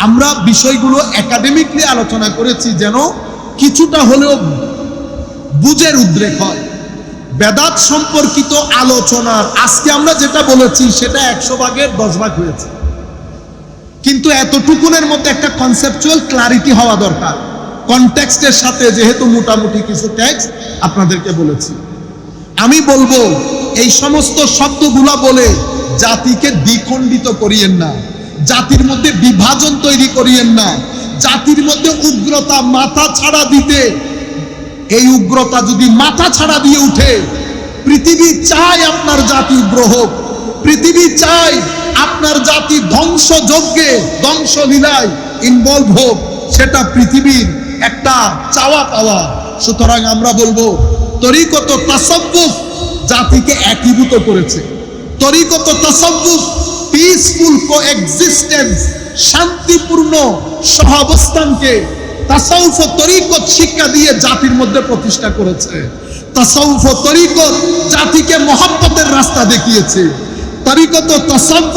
আমরা বিষয়গুলো একাডেমিকলি আলোচনা করেছি যেন কিছুটা হলেও বুঝের উদ্রেক হয়। বেদাত সম্পর্কিত আলোচনার আজকে আমরা যেটা বলেছি সেটা 100 ভাগের 10 ভাগ হয়েছে, কিন্তু এতটুকুনের মধ্যে একটা কনসেপচুয়াল ক্লারিটি হওয়া দরকার কনটেক্সটের সাথে, যেহেতু মোটামুটি কিছু টেক্সট আপনাদেরকে বলেছি। আমি বলবো এই সমস্ত শব্দগুলা বলে জাতিকে দ্বিখণ্ডিত করিয়েন না, জাতির মধ্যে বিভাজন তৈরি করিয়েন না, জাতির মধ্যে উগ্রতা মাথা ছাড়া দিতে, এই উগ্রতা যদি মাথা ছাড়া দিয়ে উঠে, পৃথিবী চায় আপনার জাতি উগ্র হোক, পৃথিবী চায় আপনার জাতি ধ্বংসযজ্ঞে, ধ্বংসলীলায় ইনভলভ হোক, সেটা পৃথিবীর একটা চাওয়া পাওয়া। সুতরাং আমরা বলবো তরিকত তাসাব্বুফ জাতিকে একীভূত করেছে, তরিকত তাসাব্বুফ পিসফুল কোএক্সিস্টেন্স, শান্তিপূর্ণ সহাবস্থানকে তাসাউফ ও তরিকত শিক্ষা দিয়ে জাতির মধ্যে প্রতিষ্ঠা করেছে। তাসাউফ ও তরিকত জাতিকে মহব্বতের রাস্তা দেখিয়েছে। তরিকত ও তাসাউফ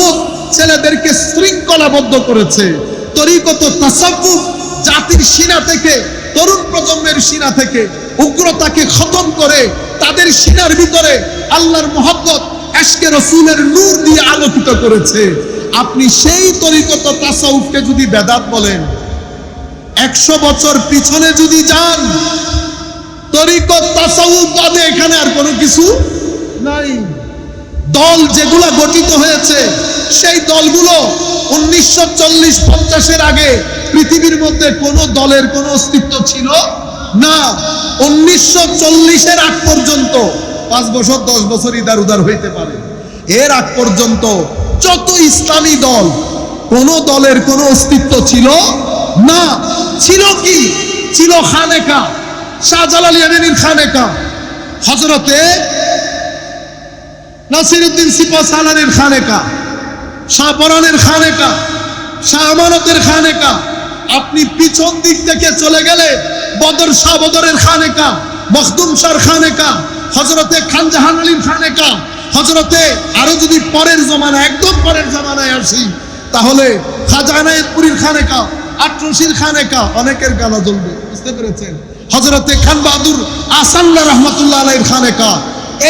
ছেলেদেরকে শৃঙ্খলাবদ্ধ করেছে। তরিকত ও তাসাউফ জাতির সিনা থেকে, তরুণ প্রজন্মের সিনা থেকে উগ্রতাকে খতম করে তাদের সিনার ভিতরে আল্লাহর মহব্বত, ইশকে রাসূলের নূর দিয়ে আলোকিত করেছে। আপনি সেই তরিকত ও তাসাউফকে যদি বেদাত বলেন, 100 বছর পিছনে যদি যান, তরিকত তাসাউফ বাদে এখানে আর কোনো কিছু নাই। দল যেগুলো গঠিত হয়েছে সেই দলগুলো 1940-50 আগে পৃথিবীর মধ্যে কোনো দলের কোনো অস্তিত্ব ছিল না। 1940 আগ পর্যন্ত 5 বছর 10 বছর ইদার উদার হইতে পারে, এর আগ পর্যন্ত যত ইসলামী দল, কোন দলের কোনো অস্তিত্ব ছিল না। ছিল কি? ছিল খানেকা, শাহজালাল ইয়ামানির খানেকা, হযরতে নাসিরউদ্দিন সিপাহসালারের খানেকা, শাহপরানের খানেকা, শাহ আমানতের খানেকা। আপনি পিছন দিক থেকে চলে গেলে বদর শাহ বদরের খানেকা, মখদুম শাহর খানেকা, হযরতে খান জাহান আলীর খানেকা, হযরতে আরো যদি পরের জমানা, একদম পরের জমানায় আসি, তাহলে খাজা এনায়েতপুরীর খানেকা, আটরশির খানেকা, অনেকের গালা জ্বলবে, বুঝতে পেরেছেন? হযরতে খান বাহাদুর আসাল্লাহ রহমতুল্লাহ আলাইহির খানেকা।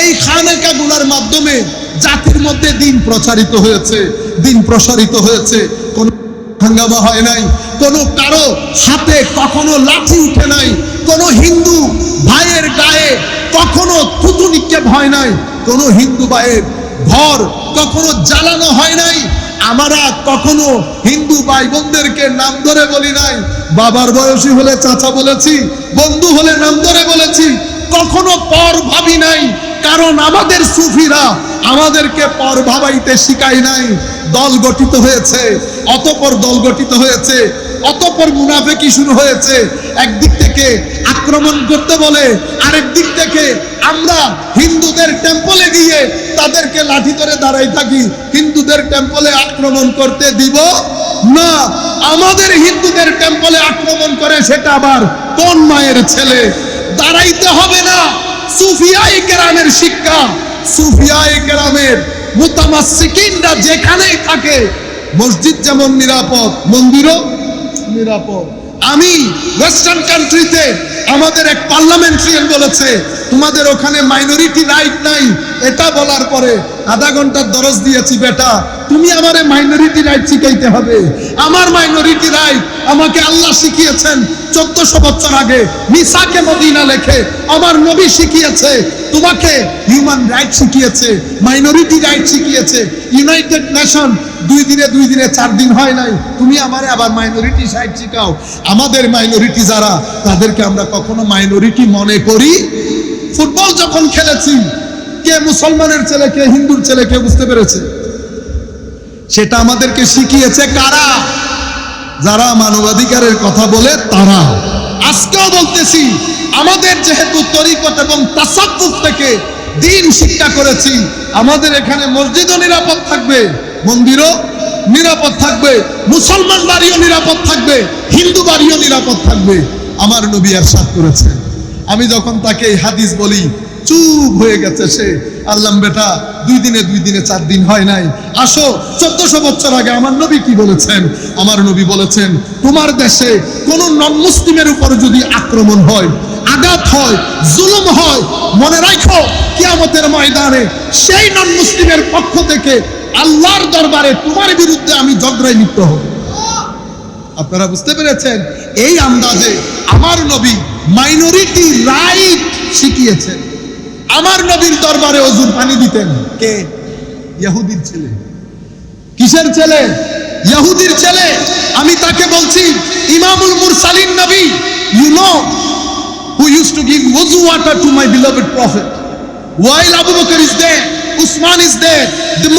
এই খানেকা গুলার মাধ্যমে জাতির মধ্যে দিন প্রচারিত হয়েছে, দিন প্রসারিত হয়েছে। কোন হাঙ্গামা হয় নাই, কোন কারো হাতে কখনো লাঠি উঠে নাই, কোন হিন্দু ভাইয়ের গায়ে কখনো থুতু নিক্ষেপ হয় নাই, কোন হিন্দু ভাইয়ের ঘর কখনো জ্বালানো হয় নাই। আমরা কখনো হিন্দু ভাই বোনদেরকে নাম ধরে বলি নাই। বাবার বয়সী হলে চাচা বলেছি, বন্ধু হলে নাম ধরে বলেছি, কখনো পর ভাবি নাই। কারণ আমাদের সুফিরা আমাদেরকে পর ভাবাইতে শিখায় নাই। দল গঠিত হয়েছে, অতঃপর দল গঠিত হয়েছে, অতঃপর মুনাফিকি শুরু হয়েছে। একদিক থেকে আক্রমণ করতে বলে, আরেক দিক থেকে আমরা হিন্দুদের টেম্পলে গিয়ে তাদেরকে লাঠি ধরে দাঁড়াই থাকি, হিন্দুদের টেম্পলে আক্রমণ করতে দিব না। আমাদের হিন্দুদের টেম্পলে আক্রমণ করে সেটা আবার কোন মায়ের ছেলে? দাঁড়াইতে হবে না। সুফিয়ায়ে কেরামের শিক্ষা, সুফিয়ায়ে কেরামের মুতামাসসিকিনরা যেখানেই থাকে, মসজিদ যেমন নিরাপদ, মন্দিরও নিরাপদ। আমি ওয়েস্টার্ন কান্ট্রিতে আমাদের এক পার্লামেন্টারিয়ান বলেছে, তোমাদের ওখানে মাইনরিটি রাইট নাই। এটা বলার পরে আধা ঘন্টার দরজ দিয়েছি, বেটা তুমি আমারে মাইনরিটি রাইট শিখাইতে হবে। আমার মাইনরিটি রাইট আমাকে আল্লাহ শিখিয়েছেন 1400 বছর আগে, মিসাকে মদিনা লেখে আমার নবী শিখিয়েছে। তোমাকে হিউম্যান রাইট শিখিয়েছে, মাইনরিটি রাইট শিখিয়েছে ইউনাইটেড নেশন। 2 দিনে 4 দিন হয় নাই, তুমি আমারে আবার মাইনরিটি রাইট শিখাও। আমাদের মাইনরিটি যারা, তাদেরকে আমরা কখনো মাইনরিটি মনে করি? ফুটবল যখন খেলেছি, কে মুসলমানের ছেলে, কে হিন্দুর ছেলে, কে বুঝতে পেরেছে? সেটা আমাদেরকে শিখিয়েছে কারা? যারা মানবাধিকারের কথা বলে তারা। আজকেও বলতেছি, আমাদের যেহেতু তরিকত এবং তাসাব্বুফ থেকে দিন শিক্ষা করেছি, আমাদের এখানে মসজিদও নিরাপদ থাকবে, মন্দিরও নিরাপদ থাকবে, মুসলমান বাড়িও নিরাপদ থাকবে, হিন্দু বাড়িও নিরাপদ থাকবে। আমার নবী ইরশাদ করেছেন। আমি যখন তাকে এই হাদিস বলি, চুপ হয়ে গেছে সে। আল্লাহ বেটা 2 দিনে 4 দিন হয় নাই, আসো 1400 বছর আগে আমার নবী কি বলেছেন? আমার নবী বলেছেন, তোমার দেশে কোন নন মুসলিমের উপর যদি আক্রমণ হয়, আঘাত হয়, জুলুম হয়, মনে রাখো কিয়ামতের ময়দানে সেই নন মুসলিমের পক্ষ থেকে আল্লাহর দরবারে তোমার বিরুদ্ধে আমি ঝগড়ায় লিপ্ত হব। আপনারা বুঝতে পেরেছেন? এই আন্দাজে আমার নবী মাইনরিটি রাইট শিখিয়েছেন। আমার নবীর দরবারে ওযুর পানি দিতেন কে? ইহুদির ছেলে। কিসের ছেলে? ইহুদির ছেলে। আমি তাকে বলছি, ইমামুল মুরসালিন নবী, you know who used to give wuzu water to my beloved prophet while Abu Bakr is there, Usman is there, the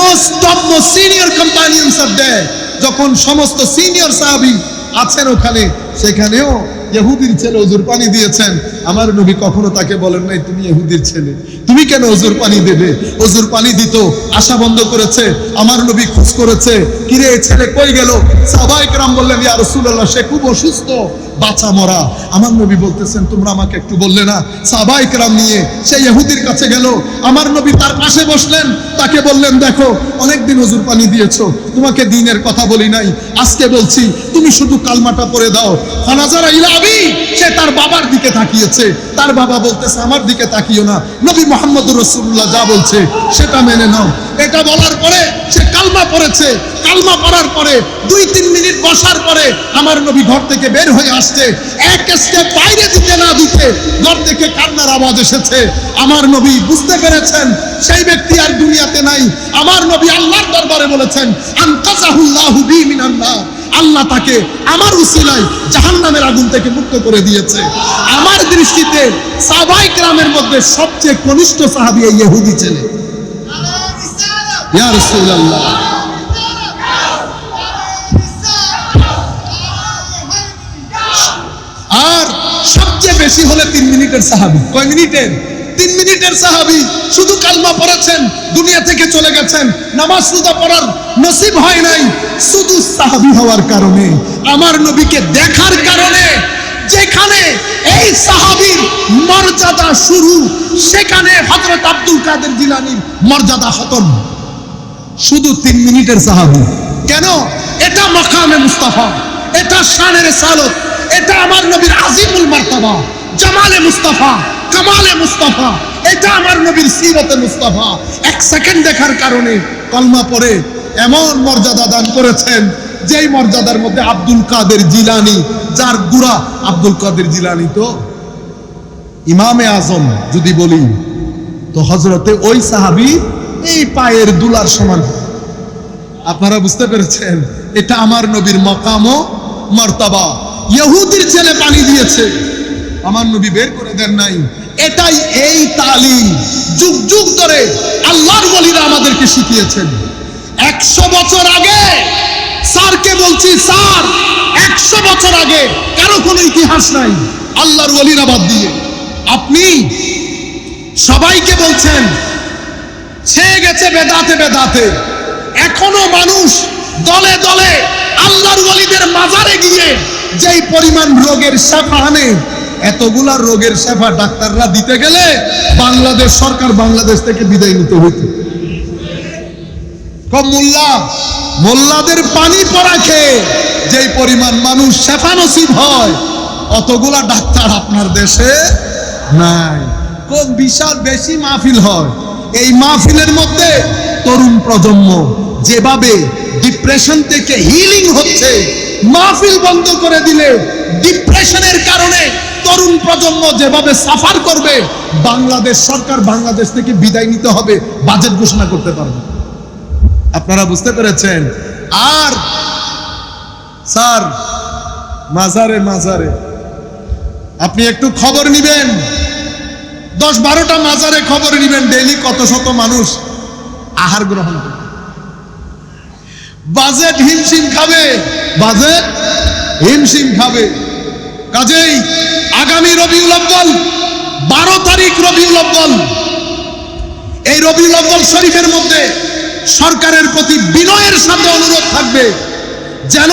topmost senior companions are there. যখন সমস্ত সিনিয়র সাহাবী আছেন ওখানে, সেখানেও ইহুদির ছেলে ওজুর পানি দিয়েছেন। আমার নবী কখনো তাকে বলেন নাই তুমি ইহুদির ছেলে, তুমি কেন ওজুর পানি দেবে? ওজুর পানি দিত, আশা বন্ধ করেছে। আমার নবী খোঁজ করেছে, কিরে এই ছেলে কই গেল? সাহাবায়ে কেরাম বললেন, ইয়া রাসূলুল্লাহ, সে খুব অসুস্থ, বাঁচা মরা। আমার নবী বলতেছেন, তোমরা আমাকে একটু বললে না? সাহাবায়ে কেরাম নিয়ে সেই ইহুদির কাছে গেল। আমার নবী তার পাশে বসলেন, তাকে বললেন, দেখো অনেকদিন ওজুর পানি দিয়েছো, তোমাকে দিনের কথা বলি নাই, আজকে বলছি তুমি শুধু কালমাটা পড়ে দাও। ফানাজারা ইলা আবি, সে তার বাবার দিকে তাকিয়েছে। তার বাবা বলতেছে, আমার দিকে তাকিও না, নবী মুহাম্মদুর রাসূলুল্লাহ যা বলছে সেটা মেনে নাও। এটা বলার পরে সে কালমা পড়েছে। কালমা পড়ার পরে 2-3 মিনিট বসার পরে আমার নবী ঘর থেকে বের হয়ে আসছে। এক স্টেপ বাইরে দিতে না দিতে ঘর থেকে কান্নার আওয়াজ এসেছে। আমার নবী বুঝতে পেরেছেন সেই ব্যক্তি আর দুনিয়াতে নাই। আমার নবী আল্লাহর দরবারে বলেছেন, আনকাযাহুল্লাহু বি মিনান নার, আল্লাহ তাকে আমার উসিলায় জাহান্নামের আগুন থেকে মুক্ত করে দিয়েছে। আমার দৃষ্টিতে সাহাবায়ে কেরামের মধ্যে সবচেয়ে কনিষ্ঠ সাহাবী এই ইহুদি ছেলে। ইয়া রাসূলুল্লাহ, আর সবচেয়ে বেশি হলে 3 মিনিটের সাহাবী। কয় মিনিটের? 3 মিনিটের সাহাবী। শুধু কালমা পড়েছেন, দুনিয়া থেকে চলে গেছেন, নামাজ রোজা পড়ার নসিব হয় নাই। শুধু সাহাবী হওয়ার কারণে, আমার নবীকে দেখার কারণে, যেখানে এই সাহাবীর মর্যাদা শুরু, সেখানে হযরত আব্দুল কাদের জিলানীর মর্যাদা খতম। শুধু 3 মিনিটের সাহাবী। কেন? এটা মাকামে মুস্তাফা, এটা শানে রিসালাত, এটা আমার নবীর আজিমুল মারতাবা, জামালে মুস্তাফা, কামালে মুস্তাফা, এটা আমার নবীর সিরতে মুস্তাফা। 1 সেকেন্ড দেখার কারণে কলমা পড়ে এমন মর্যাদা দান করেছেন, যেই মর্যাদার মধ্যে আব্দুল কাদের জিলানী, যার গুড়া আব্দুল কাদের জিলানী তো ইমামে আজম যদি বলি, তো হযরতে ওই সাহাবী এই পায়ের দুলার সমান। আপনারা বুঝতে পেরেছেন? এটা আমার নবীর মাকাম ও মারতাবা। ইহুদির ছেলে পানি দিয়েছে, আমার নবী বের করে দেন নাই। এটাই এই তালিম যুগ যুগ ধরে আল্লাহর ওলিরা আমাদেরকে শিখিয়েছেন। 100 বছর আগে, স্যারকে বলছি স্যার, 100 বছর আগে কারো কোনো ইতিহাস নাই আল্লাহর ওলিরা বাদ দিয়ে। আপনি সবাইকে বলছেন ছেয়ে গেছে বেদাতে বেদাতে। এখনো মানুষ দলে দলে আল্লাহর ওলিদের মাজারে গিয়ে যেই পরিমাণ রোগের শিফা আনে, এতগুলা রোগের শিফা ডাক্তাররা দিতে গেলে বাংলাদেশ সরকার বাংলাদেশ থেকে বিদায় নিতে হইতো। মোল্লাদের পানি পড়া খেয়ে যেই পরিমাণ মানুষ শিফা নসিব হয়, অতগুলা ডাক্তার আপনার দেশে নাই। খুব বিশাল বেশি মাহফিল হয়। এই মাহফিলের মধ্যে তরুণ প্রজন্ম যেভাবে ডিপ্রেশন থেকে হিলিং হচ্ছে, মাহফিল বন্ধ করে দিলে ডিপ্রেশনের কারণে তরুণ প্রজন্ম যেভাবে সাফার করবে, বাংলাদেশ সরকার বাংলাদেশ থেকে বিদায় নিতে হবে, বাজেট ঘোষণা করতে পারবে। আপনারা বুঝতে পেরেছেন? আর স্যার মাজারে মাজারে আপনি একটু খবর নিবেন, 10-12টা মাজারে খবর নিবেন, ডেইলি কত শত মানুষ আহার গ্রহণ করে। বাজেট হিমশিম খাবে, বাজেট হিমশিম খাবে। কাজেই আগামী রবিউল আউয়াল 12 তারিখ রবিউল আউয়াল, এই রবিউল আউয়াল শরীফের মধ্যে সরকারের প্রতি বিনয়ের সাথে অনুরোধ থাকবে যেন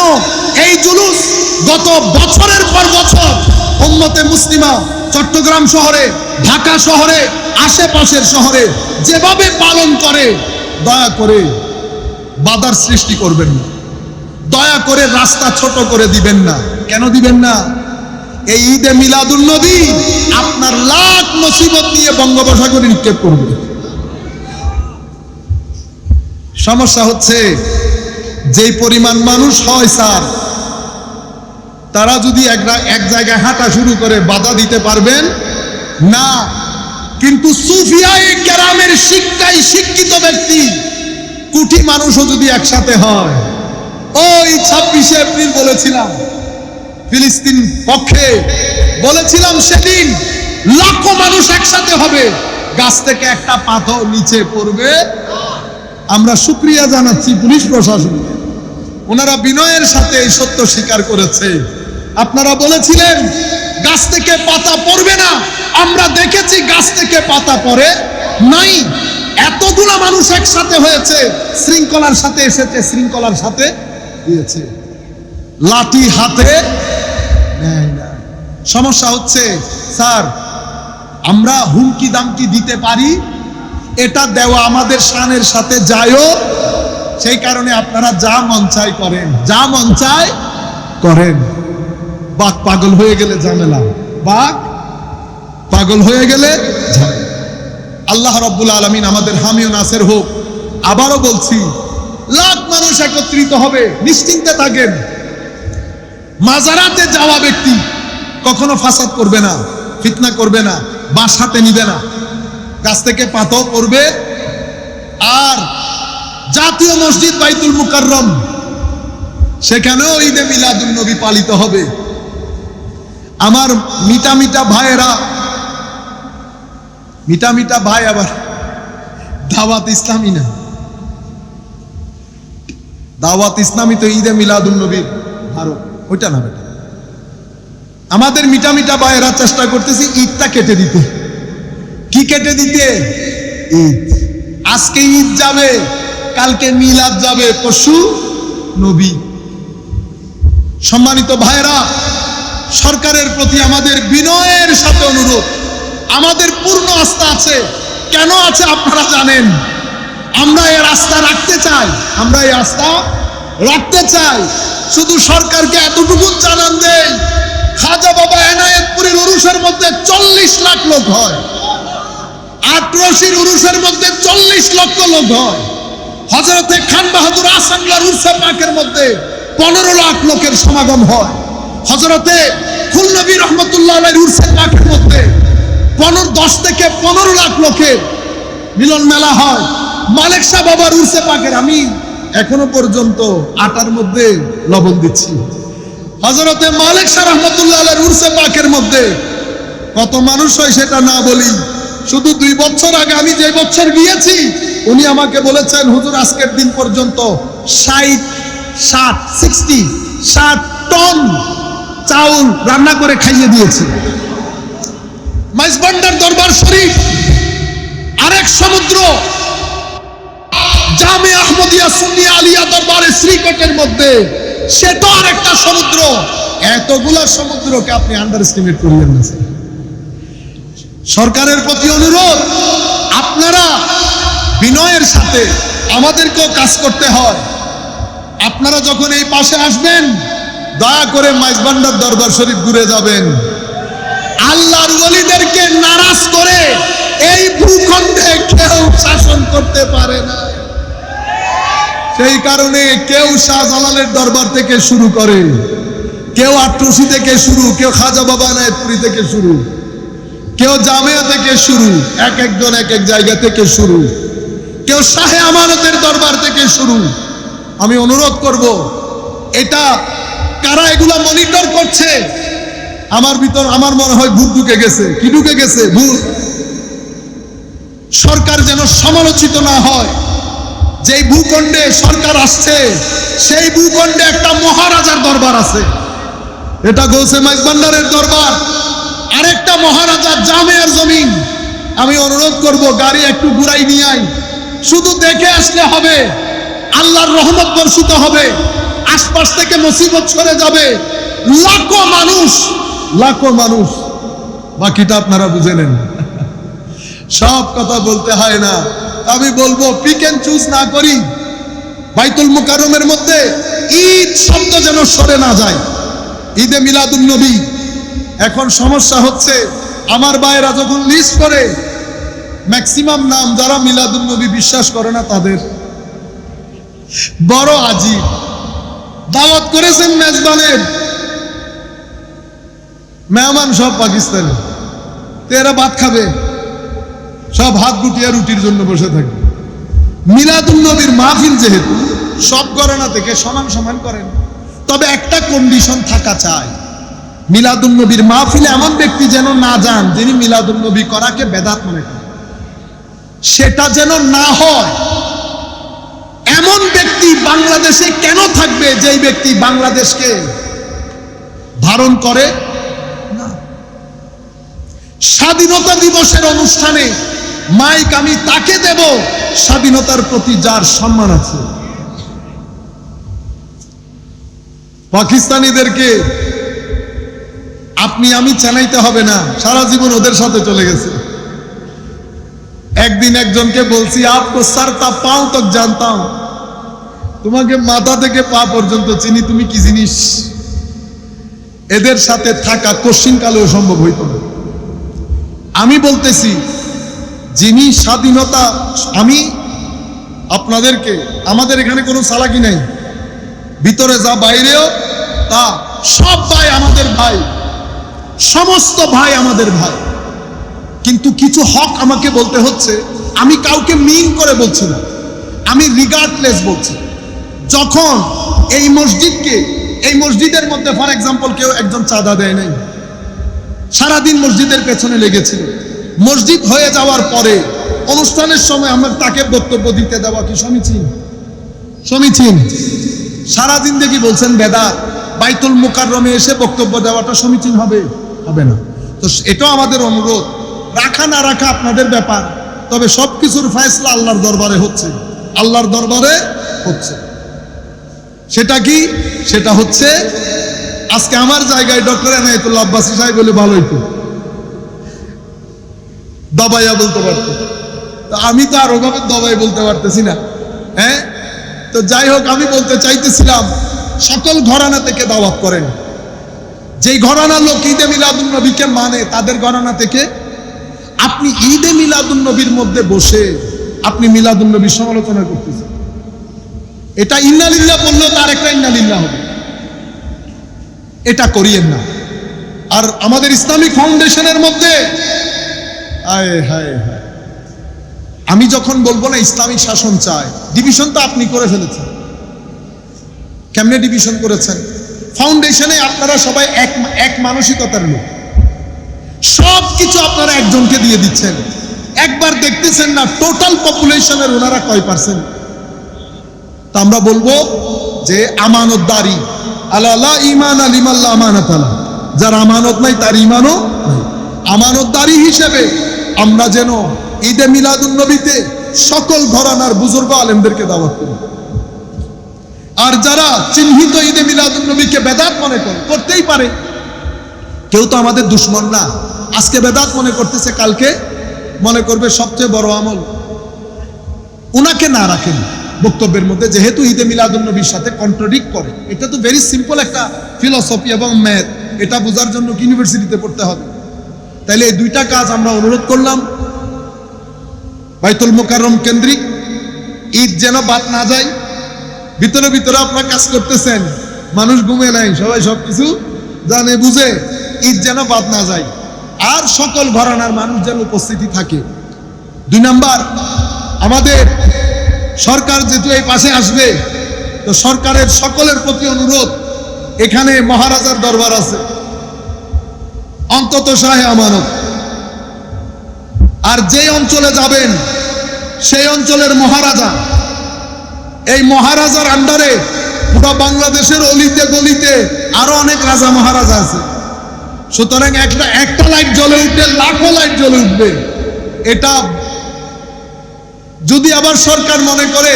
এই জুলুস গত বছরের পর বছর উম্মতে মুসলিমা চট্টগ্রাম শহরে, ঢাকা শহরে, আশেপাশের শহরে যেভাবে পালন করে, দয়া করে বাধার সৃষ্টি করবেন না, দয়া করে রাস্তা ছোট করে দিবেন না। কেন দিবেন না? এই ঈদে মিলাদুন নবী আপনার লাখ মুসিবত নিয়ে বঙ্গোপসাগরে নিক্ষেপ করবে। সমস্যা হচ্ছে যেই পরিমাণ মানুষ হয় স্যার, তারা যদি এক জায়গায় হাঁটা শুরু করে বাধা দিতে পারবেন না। কিন্তু সুফিয়ায়ে কেরামের শিক্ষায় শিক্ষিত ব্যক্তি কোটি মানুষও যদি একসাথে হয়, ওই 26শে এপ্রিল বলেছিলাম ফিলিস্তিন পক্ষে, বলেছিলাম সেদিন লাখো মানুষ একসাথে হবে, গাছ থেকে একটা পাথর নিচে পড়বে। আমরা শুকরিয়া জানাচ্ছি পুলিশ প্রশাসনকে, ওনারা বিনয়ের সাথে এই সত্য স্বীকার করেছে। আপনারা বলেছিলেন গাছ থেকে পাতা পড়বে না, আমরা দেখেছি গাছ থেকে পাতা পড়ে নাই। এতগুলা মানুষ একসাথে হয়েছে, শৃঙ্খলার সাথে এসেছে, শৃঙ্খলার সাথে দিয়েছে, লাঠি হাতে নেয় না। সমস্যা হচ্ছে স্যার, আমরা হুমকি দামকি দিতে পারি, এটা দেওয়া আমাদের শানের সাথে যায়ও, সেই কারণে আপনারা যা মন চায় করেন, যা মন চায় করেন। বাঘ পাগল হয়ে গেলে ঝামেলা, বাঘ পাগল হয়ে গেলে ঝামেলা। আল্লাহ রাব্বুল আলামিন আমাদের হামি ও নাসির হোক। আবারও বলছি, লাখ মানুষ একত্রিত হবে, নিশ্চিন্তে থাকেন। মাজারাতে যাওয়া ব্যক্তি কখনো ফাসাদ করবে না, ফিতনা করবে না, বাঁশ হাতে নিবে না, গাছ থেকে পাতাও করবে। আর জাতীয় মসজিদ বাইতুল মুকাররম, সেখানেও ঈদে মিলাদুন নবী পালিত হবে। আমার মিটা মিটা ভাইয়েরা, মিটা মিটা ভাই, আবার দাওয়াত ইসলামী না, দাওয়াত ইসলামী তো ঈদে মিলাদুন নবীর ভারত, ওইটা না বেটা। আমাদের মিটা মিটা ভাইয়েরা চেষ্টা করতেছি ঈদটা কেটে দিতে। কি কেটে দিতে? ঈদ। আজকে ঈদ যাবে, কালকে মিলাদ যাবে, পরশু নবী। সম্মানিত ভাইয়েরা, সরকারের প্রতি আমাদের বিনয়ের সাথে অনুরোধ, আমাদের পূর্ণ আস্থা আছে। কেন আছে আপনারা জানেন। আমরা এই আস্থা রাখতে চাই, আমরা এই আস্থা রাখতে চাই। শুধু সরকারকে এতটুকু জানান দেই, খাজা বাবা এনায়েতপুরীর উরুসের মধ্যে 40 লাখ লোক হয়, আটরশির উরুসের মধ্যে 40 লক্ষ লোক হয়, হযরতে খান বাহাদুর আসানলার উরসে পাকের মধ্যে 15 লাখ লোকের সমাগম হয়, হযরতে ফুলনবী রহমতুল্লাহ আলাইহির উরসে পাকের মধ্যে 10 থেকে 15 লাখ লোকের মিলন মেলা হয়। মালিক শাহ বাবার উরসে পাকের আমি এখনো পর্যন্ত আটার মধ্যে লবণ দিচ্ছি। হযরতে মালিক শাহ রহমতুল্লাহ আলাইহির উরসে পাকের মধ্যে কত মানুষ হয় সেটা না বলি, শুধু 2 বছর আগে আমি যে বছর গিয়েছি, উনি আমাকে বলেছেন হুজুর আজকের দিন পর্যন্ত 60 টন চাউল রান্না করে খাইয়ে দিয়েছে। মাইজবান্ডার দরবার শরীফ আরেক সমুদ্র, জামে আহমদিয়া সুন্নিয়া আলিয়া দরবারে শ্রীকোটের মধ্যে, সেটা আরেকটা সমুদ্র। এতগুলা সমুদ্রকে আপনি আন্ডার এস্টিমেট করিয়েন না। সরকারের প্রতি অনুরোধ, আপনারা বিনয়ের সাথে, আমাদেরকেও কাজ করতে হয়। আপনারা যখন এই পাশে আসবেন, দয়া করে মাইজবান্ডার দরবার শরীফ ঘুরে যাবেন। আল্লাহর ওলিদেরকে নারাজ করে এই ভূখণ্ডে কেউ শাসন করতে পারে না। সেই কারণে কেউ শাহজালালের দরবার থেকে শুরু করে, কেউ আটরশি থেকে শুরু, কেউ খাজা বাবা এনায়েতপুরী থেকে শুরু, কেউ জামিয়া থেকে শুরু, এক একজন এক এক জায়গা থেকে শুরু, কেউ শাহে আমানতের দরবার থেকে শুরু। আমি অনুরোধ করব, এটা কারা এগুলা মনিটর করছে? আমার মনে হয় ভূত ঢুকে গেছে। কি ঢুকে গেছে? ভূত। সরকার যেন সমালোচিত না হয়। যেই ভূখণ্ডে সরকার আসছে, সেই ভূখণ্ডে একটা মহারাজার দরবার আছে, এটা গৌসে মাইজবান্ডারের দরবার। আরেকটা মহারাজার জামের জমিন। আমি অনুরোধ করব, গাড়ি একটু ঘুরাই নিয়ে আই, শুধু দেখে আসলে হবে। আল্লাহর রহমত বর্ষিত হবে, আশপাশ থেকে মুসিবত সরে যাবে। লাখো মানুষ, বাকিটা আপনারা বুঝে নেন। সব কথা বলতে হয় না। আমি বলবো, পিক এন্ড চুজ না করি। বাইতুল মুকাররমের মধ্যে ঈদ শব্দ যেন সরে না যায়। ঈদে মিলাদুন নবী। এখন সমস্যা হচ্ছে, আমার ভাইয়েরা যখন লিস্ট করে, ম্যাক্সিমাম নাম যারা মিলাদুন নবী বিশ্বাস করে না তাদের। বড় আজীব। দাওয়াত করেছেন মেজবানের, মেহমান সব পাকিস্তানি, তো এরা ভাত খাবে, সব হাত গুটিয়ে রুটির জন্য বসে থাকবে। মিলাদুন নবীর মাহফিল যেহেতু সব গণনা থেকে সমান করেন, তবে একটা কন্ডিশন থাকা চাই, মিলাদুন নবীর মাহফিলে এমন ব্যক্তি যেন না যান যিনি মিলাদুন নবী করাকে বেদাত মনে করেন। সেটা যেন না হয়। এমন ব্যক্তি বাংলাদেশে কেন থাকবে যেই ব্যক্তি বাংলাদেশকে ধারণ করে না। স্বাধীনতা দিবসের অনুষ্ঠানে মাইক আমি তাকে দেব স্বাধীনতার প্রতি যার সম্মান আছে। পাকিস্তানিদেরকে আপনি আমি চেনাইতে হবে না, সারা জীবন ওদের সাথে চলে গেছে। একদিন একজনকে বলছি, আপকো সর তা পাও তক জানতাম, তোমাকে মাথা থেকে পা পর্যন্ত চিনি, তুমি কি জিনিস। এদের সাথে থাকা কোশ্চিনকালেও সম্ভব হইত না। আমি বলতেছি, যিনি স্বাধীনতা, আমি আপনাদেরকে, আমাদের এখানে কোনো চালাকি নাই, ভিতরে যা বাইরেও তা, সব ভাই আমাদের ভাই, সমস্ত ভাই আমাদের ভাই। কিন্তু কিছু হক আমাকে বলতে হচ্ছে। আমি কাউকে মিন করে বলছি না, আমি রিগার্ডলেস বলছি। যখন এই মসজিদকে, এই মসজিদের মধ্যে ফর এক্সাম্পল কেউ একজন চাঁদা দেয় নাই, সারাদিন মসজিদের পেছনে লেগেছিল, মসজিদ হয়ে যাওয়ার পরে অনুষ্ঠানের সময় আমরা তাকে বক্তব্য দিতে দেওয়া কি সমীচীন? সমীচীন? সারাদিন দেখি বলছেন বেদাত, বাইতুল মুকাররমে এসে বক্তব্য দেওয়াটা সমীচীন হবে? হবে না। তো এটাও আমাদের অনুরোধ, রাখা না রাখা আপনাদের ব্যাপার, তবে সবকিছুর ফয়সালা আল্লাহর দরবারে হচ্ছে, আল্লাহর দরবারে হচ্ছে। সেটা কি? সেটা হচ্ছে আজকে আমার জায়গায় ডক্টর এনায়েতুল্লাহ আব্বাসী সাহেব বলে ভালো হইতো, দবাইয়া বলতে পারতো। আমি তো আর ওভাবে দবাই বলতে পারতেছি না। হ্যাঁ, তো যাই হোক, আমি বলতে চাইতেছিলাম সকল ঘরানা থেকে দাওয়াত করেন। যেই ঘরানা লোক ঈদে মিলাদুন নবীকে মানে, তাদের ঘরানা থেকে আপনি ঈদে মিলাদুন নবীর মধ্যে বসে আপনি মিলাদুন নবীর সমালোচনা করতেছেন, এটা ইন্নালিল্লাহ বললেও তার একটা ইন্নালিল্লাহ হবে। এটা করিয়েন না। আর আমাদের ইসলামিক ফাউন্ডেশনের মধ্যে আয় হায় হায়, আমি যখন বলবো না ইসলামিক শাসন চাই, ডিভিশন তো আপনি করে ফেলেছেন। কেমনে ডিভিশন করেছেন? ফাউন্ডেশনে আপনারা সবাই এক মানসিকতার লোক, সব কিছু আপনারা একজনকে দিয়ে দিচ্ছেন। একবার দেখতেছেন না টোটাল পপুলেশনের ওনারা কয় পার্সেন্ট? তা আমরা বলবো যে আমানতদারি, আলা ঈমান লিমাল্লা আমানাত আলা, যার আমানত নাই তার ঈমানও নাই। আমানতদারি হিসেবে আমরা যেন ঈদে মিলাদুন নবীতে সকল ঘরানার বুজুর্গ আলেমদেরকে দাওয়াত করি। আর যারা চিহ্নিত ঈদে মিলাদুন নবীকে বেদাত মনে করে, করতেই পারে, কেউ তো আমাদের দুশ্মন না। আজকে বেদাত মনে করতেছে, কালকে মনে করবে সবচেয়ে বড় আমল। উনাকে না রাখেন বক্তব্যের মধ্যে, যেহেতু ঈদে মিলাদুন নবীর সাথে কন্ট্রাডিক্ট করে। এটা তো ভেরি সিম্পল একটা ফিলসফি এবং ম্যাথ, এটা বোঝার জন্য কি ইউনিভার্সিটিতে পড়তে হবে? তাইলে এই দুইটা কাজ আমরা অনুরোধ করলাম, বাইতুল মুকাররম কেন্দ্রিক ঈদ যেন বাদ না যায়। ভিতরে ভিতরে আপনারা কাজ করতেছেন, মানুষ ঘুমে নাই, সবাই সবকিছু জানে বুঝে, ঈদ যেন বাদ না যায়। আর সকল ঘরানার মানুষ যেন উপস্থিতি থাকে। 2 নাম্বার, আমাদের সরকার যেহেতু এই পাশে আসবে, তো সরকারের সকলের প্রতি অনুরোধ, এখানে মহারাজার দরবার আছে, অন্তত শাহে আমানত। আর যে অঞ্চলে যাবেন সেই অঞ্চলের মহারাজা, এই মহারাজার আন্ডারে পুরো বাংলাদেশের অলিতে গলিতে আরো অনেক রাজা মহারাজা আছে। সুতরাং একটা লাইট জ্বলে উঠলে লাখো লাইট জ্বলে উঠবে। এটা যদি আবার সরকার মনে করে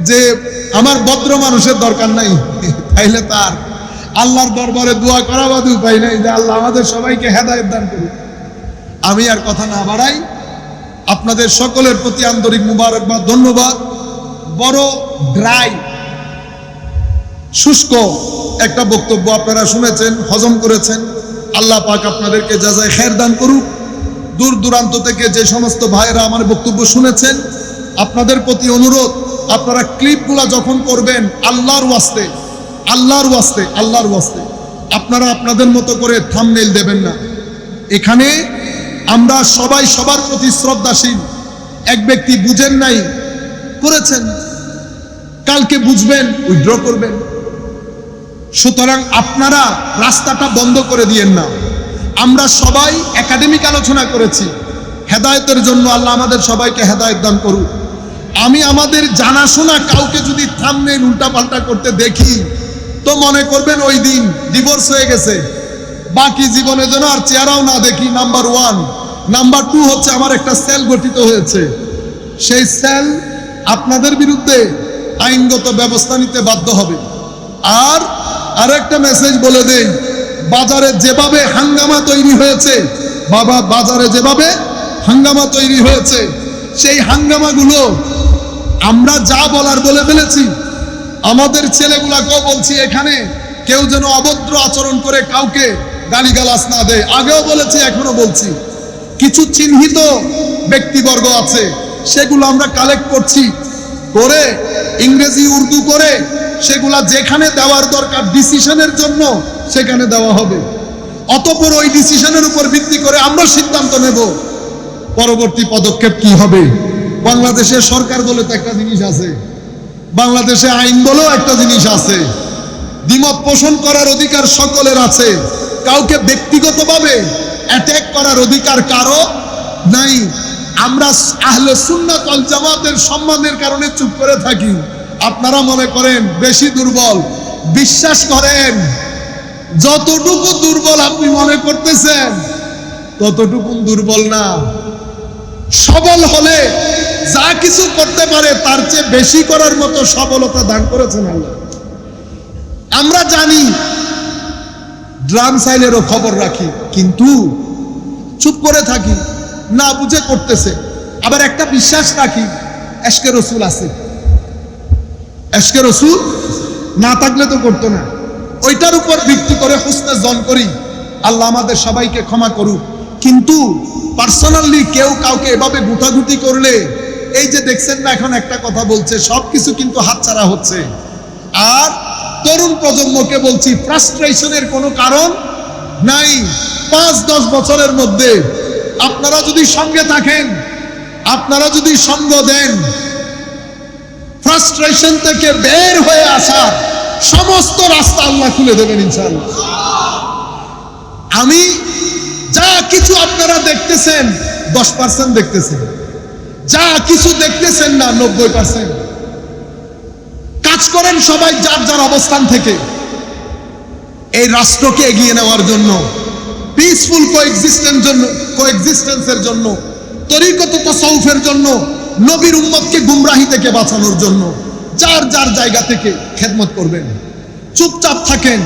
যে আমার ভদ্র মানুষের দরকার নাই, তাইলে তার আল্লাহর দরবারে দোয়া করা বাদে উপায় নাই যে আল্লাহ আমাদের সবাইকে হেদায়েত দান করুন। আমি আর কথা না বাড়াই, আপনাদের সকলের প্রতি আন্তরিক মুবারকবাদ, ধন্যবাদ। বড় ড্রাই, শুষ্ক একটা বক্তব্য আপনারা শুনেছেন, হজম করেছেন। আল্লাহ পাক আপনাদেরকে জাযায়ে খায়ের দান করুক। দূর দূরান্ত থেকে যে সমস্ত ভাইরা আমার বক্তব্য শুনেছেন, আপনাদের প্রতি অনুরোধ, আপনারা ক্লিপগুলা যখন করবেন, আল্লাহর ওয়াস্তে, আল্লাহর ওয়াস্তে, আল্লাহর ওয়াস্তে আপনারা আপনাদের মতো করে থাম্বনেইল দেবেন না। এখানে আমরা সবাই সবার প্রতি শ্রদ্ধাশীল। এক ব্যক্তি বুঝেন নাই, করেছেন, কালকে বুঝবেন, উইথড্র করবেন। সুতরাং আপনারা রাস্তাটা বন্ধ করে দিয়েন না। আমরা সবাই একাডেমিক আলোচনা করেছি, হেদায়েতের জন্য আল্লাহ আমাদের সবাইকে হেদায়েত দান করুক। আমি আমাদের জানাশোনা কাউকে যদি থাম্বনেইল উল্টাপাল্টা করতে দেখি, তো মনে করবেন ওই দিন ডিভোর্স হয়ে গেছে, বাকি জীবনে যেন আর চেহারাও না দেখি। নাম্বার 1। নাম্বার 2 হচ্ছে আমার একটা সেল গঠিত হয়েছে, সেই সেল আপনাদের বিরুদ্ধে আইনগত ব্যবস্থা নিতে বাধ্য হবে। আর আরেকটা মেসেজ বলে দেই, বাজারে যেভাবে হাঙ্গামা তৈরি হয়েছে, বাজারে যেভাবে হাঙ্গামা তৈরি হয়েছে, সেই হাঙ্গামাগুলো আমরা যা বলার বলে ফেলেছি। আমাদের ছেলেগুলাকেও বলছি, এখানে কেউ যেন অভদ্র আচরণ করে কাউকে গালিগালাজ না দেয়। আগেও বলেছি, এখনো বলছি। কিছু চিহ্নিত ব্যক্তিবর্গ আছে, সেগুলো আমরা কালেক্ট করছি, করে ইংরেজি উর্দু করে সেগুলা যেখানে দেওয়ার দরকার ডিসিশনের জন্য সেখানে দেওয়া হবে। অতঃপর ওই ডিসিশনের উপর ভিত্তি করে আমরা সিদ্ধান্ত নেব পরবর্তী পদক্ষেপ কি হবে। বাংলাদেশের সরকার বলে তো একটা জিনিস আছে, বাংলাদেশে আইন বলেও একটা জিনিস আছে। দ্বিমত পোষণ করার অধিকার সকলের আছে, কাউকে ব্যক্তিগতভাবে অ্যাটাক করার অধিকার কারো নাই। আমরা আহলে সুন্নাত ওয়াল জামাতের সম্মানের কারণে চুপ করে থাকি। আপনারা মনে করেন বেশি দুর্বল, বিশ্বাস করেন যতটুকু দুর্বল আপনি মনে করতেছেন ততটুকু দুর্বল না। সবল হলে যা কিছু করতে পারে তার চেয়ে বেশি করার মতো সবলতা দান করেছেন আল্লাহ। আমরা জানি, ড্রাম সাইলেরও খবর রাখি, কিন্তু চুপ করে থাকি, না বুঝে করতেছে। আবার একটা বিশ্বাস রাখি, এশকে রসুল আছে, এশকে রসুল না থাকলে তো করতো না। ওইটার উপর ভিত্তি করে হুসনে জন করি, আল্লাহ আমাদের সবাইকে ক্ষমা করুক। কিন্তু পার্সোনালি কেউ কাউকে এভাবে গুটাগুটি করলে, এই যে দেখছেন না এখন একটা কথা বলছে, সবকিছু কিন্তু হাতছাড়া হচ্ছে। আর তরুণ প্রজন্মকে বলছি, ফ্রাস্ট্রেশনের কোনো কারণ নাই। 5-10 বছরের মধ্যে আপনারা যদি সঙ্গে থাকেন, আপনারা যদি সঙ্গ দেন, ফ্রাস্ট্রেশন থেকে বের হয়ে আসার সমস্ত রাস্তা আল্লাহ খুলে দেবেন ইনশাআল্লাহ। আমি যা কিছু আপনারা দেখতেছেন 10% দেখতেছেন, যা কিছু দেখতেছেন না 90%। কাজ করেন সবাই যার যার অবস্থান থেকে এই রাষ্ট্রকে এগিয়ে নেওয়ার জন্য, পিসফুল কোএক্সিস্টেন্সের জন্য, তরিকত তাসাউফের জন্য, নবীর উম্মতকে গুমরাহি থেকে বাঁচানোর জন্য যার যার জায়গা থেকে খেদমত করবেন। চুপচাপ থাকেন।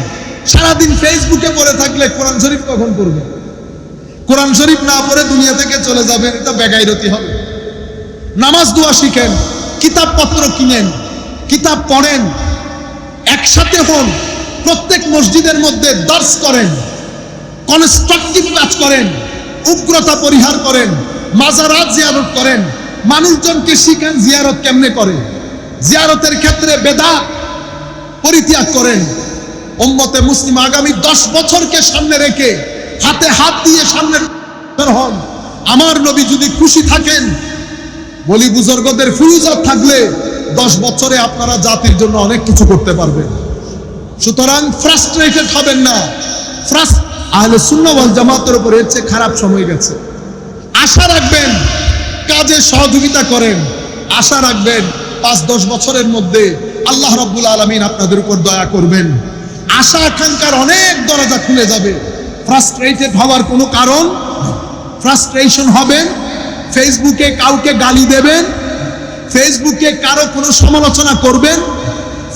সারাদিন ফেসবুকে পড়ে থাকলে কোরআন শরীফ কখন পড়বেন? কোরআন শরীফ না পড়ে দুনিয়া থেকে চলে যাবেন, এটা বেগাইরতি হবে। নামাজ দোয়া শিখেন, কিতাবপত্র কিনেন, কিতাব পড়েন, একসাথে হন, প্রত্যেক মসজিদের মধ্যে দর্স করেন, কনস্ট্রাকটিভ কাজ করেন, উগ্রতা পরিহার করেন, মাজারাত জিয়ারত করেন, মানুষজনকে শিখান জিয়ারত কেমনে করে, জিয়ারতের ক্ষেত্রে বেদাত পরিত্যাগ করেন। উম্মতে মুসলিম আগামী 10 বছরকে সামনে রেখে হাতে হাত দিয়ে সামনে হন। আমার নবী যদি খুশি থাকেন, বলি বুজুর্গদের ফিউচার থাকলে 10 বছরে আপনারা জাতির জন্য অনেক কিছু করতে পারবেন। সুতরাং ফ্রাস্ট্রেটেড হবেন না। আহলে সুন্নাহ ওয়াল জামাতের উপর এর চেয়ে খারাপ সময় গেছে। আশা রাখবেন, কাজে সহযোগিতা করেন, আশা রাখবেন 5-10 বছরের মধ্যে আল্লাহ রাব্বুল আলামিন আপনাদের উপর দয়া করবেন। আশা আকাঙ্ক্ষার অনেক দরজা খুলে যাবে। ফ্রাস্ট্রেটেড হওয়ার কোনো কারণ, ফ্রাস্ট্রেশন হবেন, ফেসবুকে কাউকে গালি দেবেন, ফেসবুকে কারো কোনো সমালোচনা করবেন,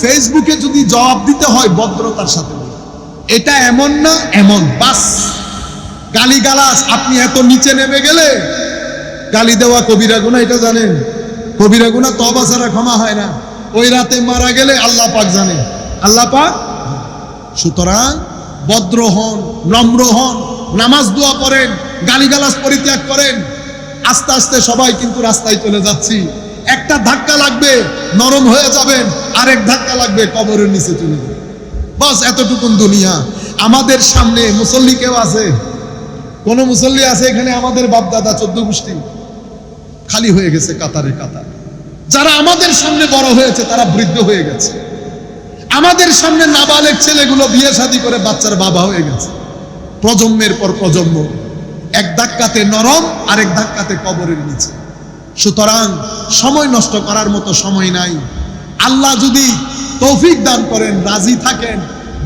ফেসবুকে যদি জবাব দিতে হয় ভদ্রতার সাথে, এটা এমন না এমন, বাস। গালিগালাজ আপনি এত নিচে নেমে গেলে গালি দেওয়া কবিরা গুনাহ, এটা জানেন? কবিরা গুনাহ তওবা ছাড়া ক্ষমা হয় না। ওই রাতে মারা গেলে আল্লাহ পাক জানে, আল্লাহ পাক। সুতরাং ভদ্র হন, নম্র হন, নামাজ দোয়া করেন, গালিগালাজ পরিত্যাগ করেন। আস্তে আস্তে সবাই কিন্তু রাস্তায় চলে যাচ্ছি। একটা ধাক্কা লাগবে নরম হয়ে যাবেন, আরেক ধাক্কা লাগবে কবরের নিচে চলে যাবেন। বাস এতটুকুন দুনিয়া। আমাদের সামনে মুসল্লি কেউ আছে? কোন মুসল্লি আছে এখানে? আমাদের বাপ দাদা 14 গোষ্ঠী খালি হয়ে গেছে কাতারে কাতার। যারা আমাদের সামনে বড় হয়েছে তারা বৃদ্ধ হয়ে গেছে। আমাদের সামনে নাবালেগ ছেলেগুলো বিয়ে শাদী করে বাচ্চার বাবা হয়ে গেছে। প্রজন্মের পর প্রজন্ম, এক ধাক্কাতে নরম, আরেক ধাক্কাতে কবরের নিচে। সুতরাং সময় নষ্ট করার মতো সময় নাই। আল্লাহ যদি তৌফিক দান করেন, রাজি থাকেন,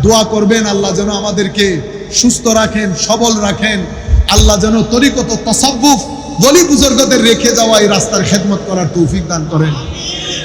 দোয়া করবেন আল্লাহ যেন আমাদেরকে সুস্থ রাখেন, সবল রাখেন। আল্লাহ যেন তরিকত তাসাব্বুফ ওলি বুজুর্গদের রেখে যাওয়া এই রাস্তার খেদমত করার তৌফিক দান করেন।